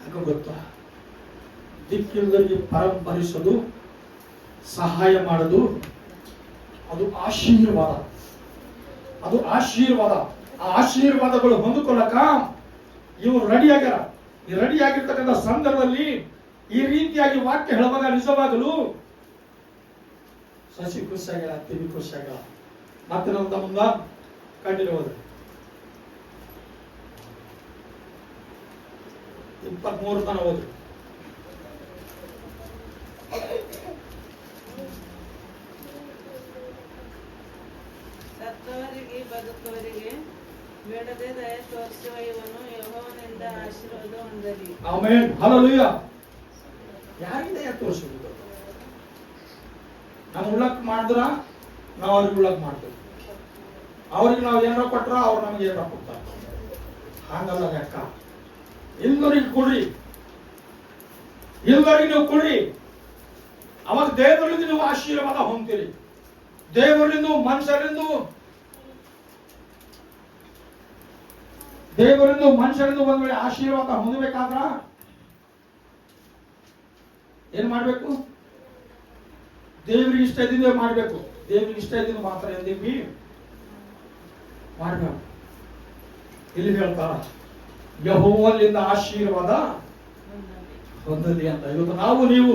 ಯಾಕೆ ಗೊತ್ತಾ, ದಿಕ್ಕಿಲ್ಲದರಿಗೆ ಪರಂಪರಿಸೋದು, ಸಹಾಯ ಮಾಡೋದು ಅದು ಆಶೀರ್ವಾದ. ಅದು ಆಶೀರ್ವಾದ. ಆ ಆಶೀರ್ವಾದಗಳು ಹೊಂದಿಕೊಳ್ಳಕ ಇವರು ರೆಡಿ ಆಗ್ಯಾರ. ಈ ರೆಡಿ ಆಗಿರ್ತಕ್ಕಂಥ ಸಂದರ್ಭದಲ್ಲಿ ಈ ರೀತಿಯಾಗಿ ವಾಕ್ಯ ಹೇಳುವಾಗ ನಿಜವಾಗಲು ಸಸಿ ಖುಷಿಯಾಗಿಲ್ಲ, ತಿವಿ ಖುಷಿಯಾಗಿಲ್ಲ. ಮತ್ತೆ ನಮ್ಮ ಮುಂದ ಕಂಟಿನ್ಯೂ ಹೋದ್ರೆ 23 ತನ ಹೋದ್ರಿ. ಸತ್ತವರಿಗೆ ಬದುಕುವರಿಗೆ ಬೇಡದೆ ದಯ ತೋರಿಸುವ ಇವನು ಯೆಹೋವನಿಂದ ಆಶೀರ್ವಾದ ಹೊಂದಲಿ. Amen, hallelujah. ಯಾರಿಗೆ ದಯ ತೋರಿಸುವುದು? ನಾವು ಉಳ್ಳಕ್ ಮಾಡಿದ್ರ ನಾವು ಅವ್ರಿಗೆ ಉಳ್ಳಕ್ ಮಾಡ್ತೇವೆ. ಅವ್ರಿಗೆ ನಾವು ಏನಾರ ಕೊಟ್ರ ಅವ್ರು ನಮ್ಗೆ ಏನಾರ ಕೊಡ್ತಾರೆ. ಹಾಗಲ್ಲ ಲೆಕ್ಕ. ಎಲ್ಲರಿಗೆ ಕೊಡ್ರಿ, ಎಲ್ಲರಿಗೆ ನೀವು ಕೊಡ್ರಿ. ಅವಾಗ ದೇವರಿಂದ ನೀವು ಆಶೀರ್ವಾದ ಹೊಂದ್ತೀರಿ. ದೇವರಿಂದ ಮನುಷ್ಯರಿಂದ ಒಂದ್ ವೇಳೆ ಆಶೀರ್ವಾದ ಹೊಂದಬೇಕಾದ್ರ ಏನ್ ಮಾಡ್ಬೇಕು? ದೇವರಿಗೆ ಇಷ್ಟ ಇದ್ದಿದ್ದೇ ಮಾಡ್ಬೇಕು. ದೇವರಿಗೆ ಇಷ್ಟ ಇದ್ದಿದ್ದು ಮಾತ್ರ ಎಂದಿಗೂ ಮಾಡ್ಬೇಕು. ಇಲ್ಲಿ ಹೇಳ್ತಾರ ಯೆಹೋವನಿಂದ ಆಶೀರ್ವಾದ ಹೊಂದಲಿ ಅಂತ. ಇವತ್ತು ನಾವು ನೀವು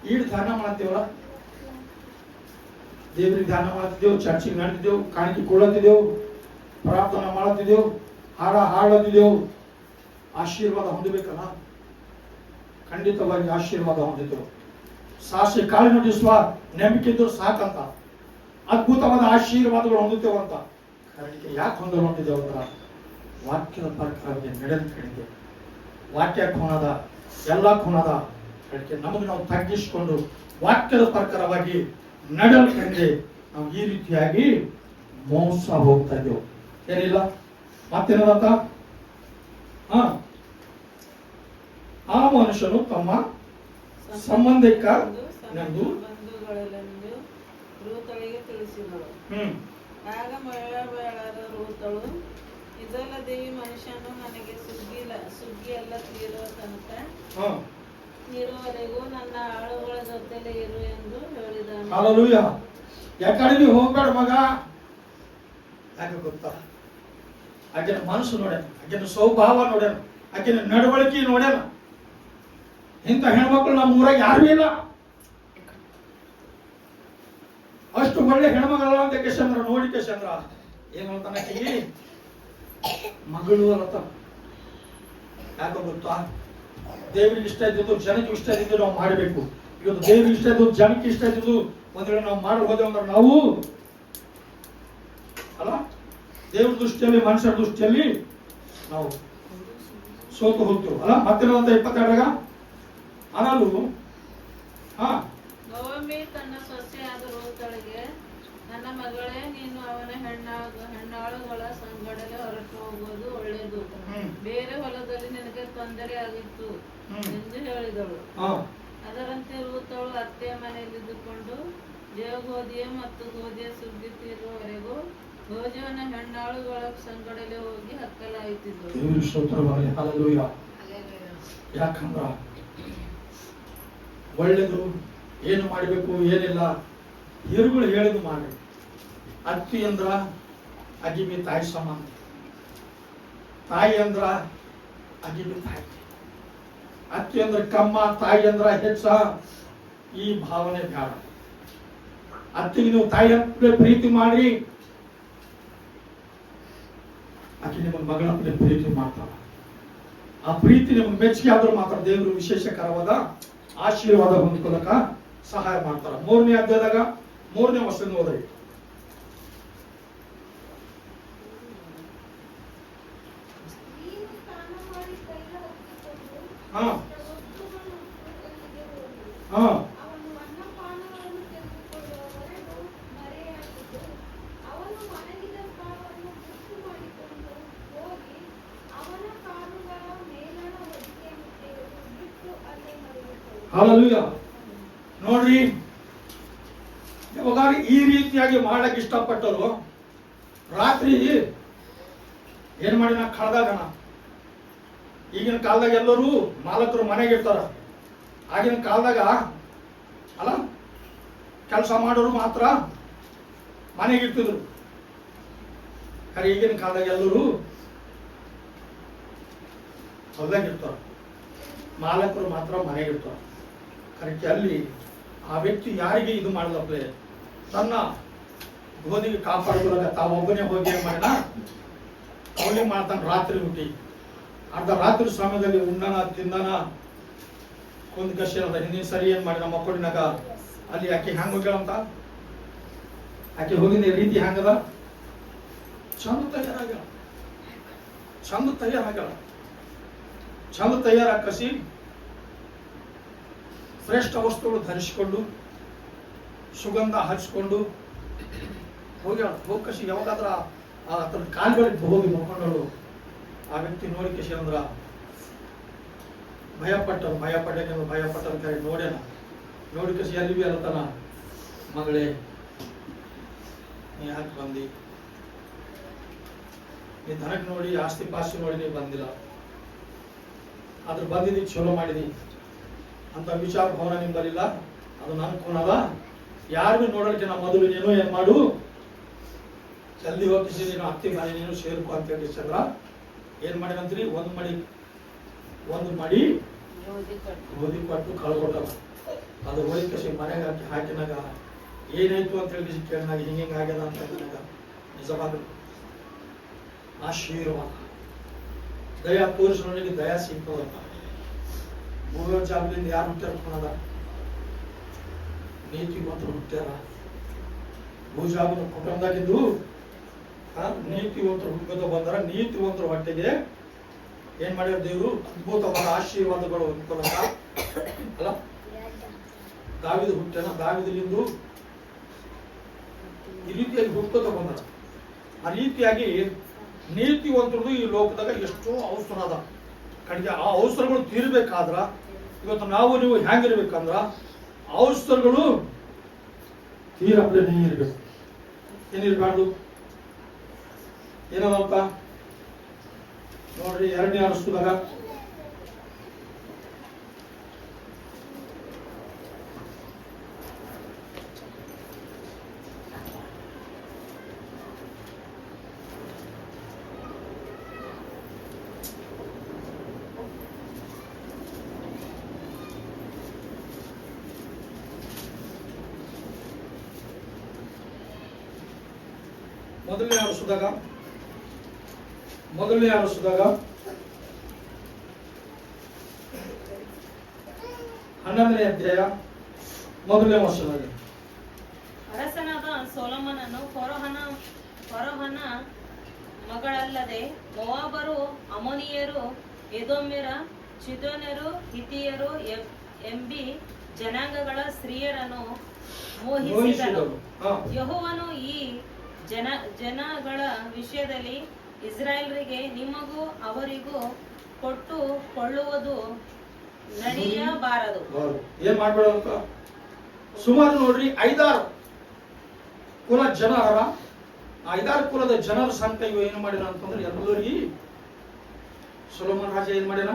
ಈಡ್ ಧ್ಯಾನ ಮಾಡ್ತೀವಲ್ಲ, ದೇವರಿಗೆ ಧ್ಯಾನ ಮಾಡ್ತಿದ್ದೆವು, ಚರ್ಚಿಗೆ ನಡೆದಿದ್ದೆವು, ಕಾಣಿಕೆ ಕೊಡತ್ತಿದ್ದೆವು, ಪ್ರಾರ್ಥನೆ ಮಾಡುತ್ತಿದ್ದೆವು, ಹಾಡ ಹಾಡುತ್ತಿದ್ದೆವು. ಆಶೀರ್ವಾದ ಹೊಂದಬೇಕಲ್ಲ? ಖಂಡಿತವಾಗಿ ಆಶೀರ್ವಾದ ಹೊಂದಿದ್ದೆವು. ಸಾಸಿ ಕಾಳು ನುಡಿಸುವ ನಂಬಿಕೆ ಇದ್ರು ಸಾಕಂತ ಅದ್ಭುತವಾದ ಆಶೀರ್ವಾದಗಳು ಹೊಂದುತ್ತೇವಂತ. ಅದಕ್ಕೆ ಯಾಕೆ ಹೊಂದಿದ್ದೇವೆ ಅಂತ ವಾಕ್ಯದ ಪ್ರಕಾರವಾಗಿ ನಡೆದ ಕಡೆಗೆ ವಾಕ್ಯ ಕೋಣದ ಎಲ್ಲ ಕೋಣದ ಅದಕ್ಕೆ ನಮಗೆ ನಾವು ತಗ್ಗಿಸಿಕೊಂಡು ವಾಕ್ಯದ ಪ್ರಕಾರವಾಗಿ ನಡೆದ ಕಡೆಗೆ ನಾವು ಈ ರೀತಿಯಾಗಿ ಮೋಸ ಹೋಗ್ತಾ ಇದ್ದೇವೆ. ಏನಿಲ್ಲ ಮತ್ತೇನಂತ ಆ ಮನುಷ್ಯನು ತಮ್ಮ ಸಂಬಂಧಿಕ ಬಂಧುಗಳೆಂದು ರೂತಳಿಗೆ ತಿಳಿಸಿದಳು. ಆಗ ಮೊಯಾಬಳಾದ ರೂತಳು, ಇದಲ್ಲದೆ ಈ ಮನುಷ್ಯನು ನನಗೆ ಸುಗ್ಗಿ ಎಲ್ಲ ತೀರುವ ತನಕ ಇರುವವರೆಗೂ ನನ್ನ ಆಳುಗಳ ಜೊತೆಲೆ ಇರು ಎಂದು ಹೇಳಿದನು. ಹಲ್ಲೆಲೂಯಾ. ಯಾಕಡೆ ನೀವು ಹೋಗ್ಬೇಡ ಮಗ. ಯಾಕೆ ಗೊತ್ತಾ? ಆಕೆನ ಮನಸ್ಸು ನೋಡ್ಯಾನ, ಆಕೆನ ಸ್ವಭಾವ ನೋಡ್ಯಾನ, ಆಕೆನ ನಡವಳಿಕೆ ನೋಡ್ಯಾನ. ಇಂಥ ಹೆಣ್ಮಕ್ಳು ನಮ್ಮ ಊರಾಗ ಯಾರು ಇಲ್ಲ. ಅಷ್ಟು ಒಳ್ಳೆ ಹೆಣ್ಮಗಳ ಅಂತ ಕೇಶಂದ್ರ ನೋಡಿ ಕೇಶಂದ್ರ ಏನು ಅಂತಾನೆ ಮಗಳು ಅಲ್ಲತ್ತ. ಯಾಕೆ ಗೊತ್ತಾ? ದೇವರಿಗೆ ಇಷ್ಟ ಇದ್ದಿದ್ದು ಜನಕ್ಕೆ ಇಷ್ಟ ಇದ್ದಿದ್ದು ನಾವು ಮಾಡಬೇಕು. ಇವತ್ತು ದೇವರಿಗೆ ಇಷ್ಟ ಇದ್ದು ಜನಕ್ಕೆ ಇಷ್ಟ ಇದ್ದಿದ್ದು ಒಂದ್ ವೇಳೆ ನಾವು ಮಾಡಿ ಹೋದೆವು ಅಂದ್ರೆ ನಾವು ಅಲ್ಲ ದೇವ್ರ ದೃಷ್ಟಿಯಲ್ಲಿ ಮನುಷ್ಯರ ದೃಷ್ಟಿಯಲ್ಲಿ ನಾವು ಸೋತು ಹೋಗ್ತೇವೆ ಅಲ್ಲ. ಮತ್ತೆ 22 ಅನಲು ನವಮಿ ತನ್ನ ಸೊಸೆಯಾದ ರೂತಳಿಗೆ, ನನ್ನ ಮಗಳೇ, ನೀನು ಅವನ ಹೆಣ್ಣಾಳುಗಳ ಸಂಗಡಲೇ ಹೊರಟು ಹೋಗುವುದು ಒಳ್ಳೆಯದು. ಬೇರೆ ಹೊಲದಲ್ಲಿ ನಿನಗೆ ತೊಂದರೆ ಆಗಿತ್ತು ಎಂದು ಹೇಳಿದಳು. ಅದರಂತೆ ರೂತಳು ಅತ್ತೆಯ ಮನೆಯಲ್ಲಿದ್ದುಕೊಂಡು ಜೇವಗೋಧಿಯ ಮತ್ತು ಗೋಧಿಯ ಸುಗ್ಗಿ ತೀರುವವರೆಗೂ ಗೋಧಿಯನ ಹೆಣ್ಣಾಳುಗಳ ಸಂಗಡಲೇ ಹೋಗಿ ಹಕ್ಕಲಾಯಿತಿದ್ದಳು. ಯಾಕಂದ್ರ ಒಳ್ಳೆದು ಏನು ಮಾಡಬೇಕು ಏನಿಲ್ಲ ಹಿರುಗಳು ಹೇಳಿದು ಮಾಡಿ. ಅತ್ತಿ ಅಂದ್ರ ಅಗಿಬಿ ತಾಯಿ ಸಮಾನ, ತಾಯಿ ಅಂದ್ರ ಅಗಿಬಿ ತಾಯಿ, ಅತ್ತಿ ಅಂದ್ರ ಕಮ್ಮ, ತಾಯಿ ಅಂದ್ರ ಹೆಚ್ಚ. ಈ ಭಾವನೆ ಬೇಡ. ಅತ್ತಿಗೆ ನೀವು ತಾಯಿ ಅಂತ ಪ್ರೀತಿ ಮಾಡ್ರಿ, ಆಕೆ ನಿಮ್ಮ ಮಗಳ ಪ್ರೀತಿ ಮಾಡ್ತಾರ. ಆ ಪ್ರೀತಿ ನಿಮಗೆ ಮೆಚ್ಚುಗೆ ಆದ್ರೂ ಮಾತ್ರ ದೇವರು ವಿಶೇಷಕರವಾದ ಆಶೀರ್ವಾದ ಹೊಂದಿಕೊಳ್ಳಕ ಸಹಾಯ ಮಾಡ್ತಾರ. 3ನೇ ಅಧ್ಯಾಯದಾಗ 3ನೇ ವಚನ ಓದ್ರಿ. ಹಲ್ಲೆಲೂಯಾ. ನೋಡ್ರಿ, ಯಾವಾಗ ಈ ರೀತಿಯಾಗಿ ಮಾಡಕ್ ಇಷ್ಟಪಟ್ಟರು, ರಾತ್ರಿ ಏನ್ ಮಾಡಿ ನಾ ಕಳ್ದಾಗಣ. ಈಗಿನ ಕಾಲದಾಗ ಎಲ್ಲರೂ ಮಾಲಕರು ಮನೆಗೆ ಇರ್ತಾರ. ಆಗಿನ ಕಾಲದಾಗ ಅಲ್ಲ ಕೆಲಸ ಮಾಡೋರು ಮಾತ್ರ ಮನೆಗೆ ಇರ್ತಿದ್ರು. ಖರೆ ಈಗಿನ ಕಾಲದಾಗ ಎಲ್ಲರೂ ಹೊಲದಾಗ ಇರ್ತಾರ. ಮಾಲಕರು ಮಾತ್ರ ಮನೆಗಿರ್ತಾರೆ. ಕರೆಕ್ಟ್ ಅಲ್ಲಿ ಆ ವ್ಯಕ್ತಿ ಯಾರಿಗೆ ಇದು ಮಾಡಲಪ್ಲೆ ತನ್ನ ಗೋಧಿಗೆ ಕಾಪಾಡಿಕೊಳ್ಳಾಗ ತಾವೊಬ್ಬನೇ ಹೋಗಿ ಏನ್ ಮಾಡಿದ ಅವಳಿ ಮಾಡ್ತಾನೆ. ರಾತ್ರಿ ಹುಟ್ಟಿ ಅರ್ಧ ರಾತ್ರಿ ಸಮಯದಲ್ಲಿ ಉಣ್ಣನ ತಿಂದನ ಒಂದು ಕಷ್ಟ ಅದ. ಹಿಂದಿನ ಸರಿ ಏನ್ ಮಾಡಿದ ಮಕ್ಕಳಿನಾಗ ಅಲ್ಲಿ ಆಕೆ ಹ್ಯಾಂಗ ಹೋಗ್ಯಾಳಂತ, ಆಕೆ ಹೋಗಿದ ರೀತಿ ಹ್ಯಾಂಗದ, ಚಂದ ತಯಾರಾಗ್ಯಾಳ, ಚಂದ ತಯಾರಾಗ್ಯಾಳ, ಚಂದ ತಯಾರಾಕಸಿ ಶ್ರೇಷ್ಠ ವಸ್ತುಗಳು ಧರಿಸಿಕೊಂಡು ಸುಗಂಧ ಹಚ್ಕೊಂಡು ಹೋಗ್ಯಾಳ. ಹೋಗಿ ಯಾವಾಗಾದ್ರ ಆತನ ಕಾಲ್ಗಳಿಗೆ ಹೋಗಿ ಮಕ್ಕೊಂಡಳು. ಆ ವ್ಯಕ್ತಿ ನೋಡಿ ಕಸಿ ಅಂದ್ರ ಭಯಪಟ್ಟ ಕರೆ ನೋಡ್ಯಾನ. ನೋಡಿ ಕಸಿ ಅಲ್ಲಿ ಬಿ ಅಲ್ಲತನ, ಮಗಳೇ ನೀ ಯಾಕೆ ಬಂದಿ, ನೀ ದನಕ್ಕೆ ನೋಡಿ ಆಸ್ತಿ ಪಾಸ್ತಿ ನೋಡಿ ನೀ ಬಂದಿಲ್ಲ, ಆದ್ರೆ ಬಂದಿದ್ದಿ ಚಲೋ ಮಾಡಿದಿ ಅಂತ ವಿಚಾರ ಭವನ ನಿಂಬಲಿಲ್ಲ. ಅದು ನನ್ನ ಕೋಣದ, ಯಾರಿಗೂ ನೋಡಲಿಕ್ಕೆ ನಾ ಮೊದಲು ನೀನು ಏನ್ ಮಾಡು, ಜಲ್ದಿ ಹೋಗಿಸಿ ನೀನು ಅತ್ತಿ ಮನೆ ನೀನು ಸೇರ್ಕೊ ಅಂತ ಹೇಳಿ ಚಂದ್ರ ಏನ್ ಮಾಡಿದಂತ್ರಿ, ಒಂದು ಮಡಿ ಗೋಧಿ ಕೊಟ್ಟು ಕಳ್ಕೊಟ್ಟವ. ಅದು ಹೋಗಿ ಕಸಿ ಮನೆಗೆ ಹಾಕಿನಾಗ ಏನಾಯ್ತು ಅಂತ ಹೇಳಿ ಕೇಳಿನಾಗ ಹಿಂಗ ಆಗ್ಯದ ಅಂತ ಹೇಳಿದಾಗ ನಿಜವಾದ ಆಶೀರ್ವಾದ ದಯಾ ತೋರಿಸೋನಿಗೆ ದಯಾ ಸಿಗ್ತದಪ್ಪ. ಭೂಮಿ ಜಾಬಲಿಂದ ಯಾರು ಹುಟ್ಟಾರ, ನೀತಿವಂತರು ಹುಟ್ಟ್ಯಾರ. ಭೂಜಾಬನ ಕುಟುಂಬದಾಗಿದ್ದು ನೀತಿವಂತರು ಹುಟ್ಕೋತ ಬಂದಾರ. ನೀತಿವಂತರ ಹೊಟ್ಟೆಗೆ ಏನ್ ಮಾಡ್ಯಾರ ದೇವರು ಅದ್ಭುತವಾದ ಆಶೀರ್ವಾದಗಳು ಅನ್ಕೊಳ್ಳ ಅಲ್ಲ. ದಾವಿದ ಹುಟ್ಟ್ಯಾನ, ದಾವಿದಲಿಂದು ಈ ರೀತಿಯಾಗಿ ಹುಟ್ಕೋತ ಬಂದಾರ. ಆ ರೀತಿಯಾಗಿ ನೀತಿವಂತರದು ಈ ಲೋಕದಾಗ ಎಷ್ಟೋ ಅವಸರ ಅದ. ಕಡೆಗೆ ಆ ಅವಸರಗಳು ತೀರ್ಬೇಕಾದ್ರ ಇವತ್ತು ನಾವು ನೀವು ಹೆಂಗಿರ್ಬೇಕಂದ್ರ ಅವಸರಗಳು ತೀರಪ್ಲೆ ನೀರ್ಬೇಕು. ಏನಿರ್ಬಾರ್ದು ಏನಪ್ಪ ನೋಡ್ರಿ, 2ನೇ ಅರಸದಾಗ ಮೊದಲನೇ ಅರಸದಾಗ 11ನೇ ಅಧ್ಯಾಯ 1ನೇ ವರ್ಷದಲ್ಲಿ ಅರಸನಾದ ಸೊಲೊಮೋನನು ಫರೋಹನ ಮಗಳಲ್ಲದೆ ಮೋವಾಬರು, ಅಮ್ಮೋನಿಯರು, ಎದೋಮ್ಯರ, ಚಿದೋನ್ಯರು, ಹಿತ್ತಿಯರು ಎಂಬಿ ಜನಾಂಗಗಳ ಸ್ತ್ರೀಯರನ್ನು ಮೋಹಿಸಿದನು. ಯೆಹೋವನು ಈ ಜನಗಳ ವಿಷಯದಲ್ಲಿ ಇಸ್ರಾಯೇಲರಿಗೆ ನಿಮಗೂ ಅವರಿಗೂ ಕೊಟ್ಟು ಕೊಳ್ಳುವುದು ನಡೆಯಬಾರದು. ಏನ್ ಮಾಡ್ಬೇಡ ಸುಮಾರು ನೋಡ್ರಿ 5-6 ಕುಲ ಜನರ 5-6 ಕುಲದ ಜನರ ಸಂಖ್ಯೆ ಏನು ಮಾಡಿದ ಅಂತಂದ್ರೆ ಎಲ್ಲರಿಗೆ ಸೊಲೊಮೋನ್ ರಾಜ ಏನ್ ಮಾಡ್ಯಾನ.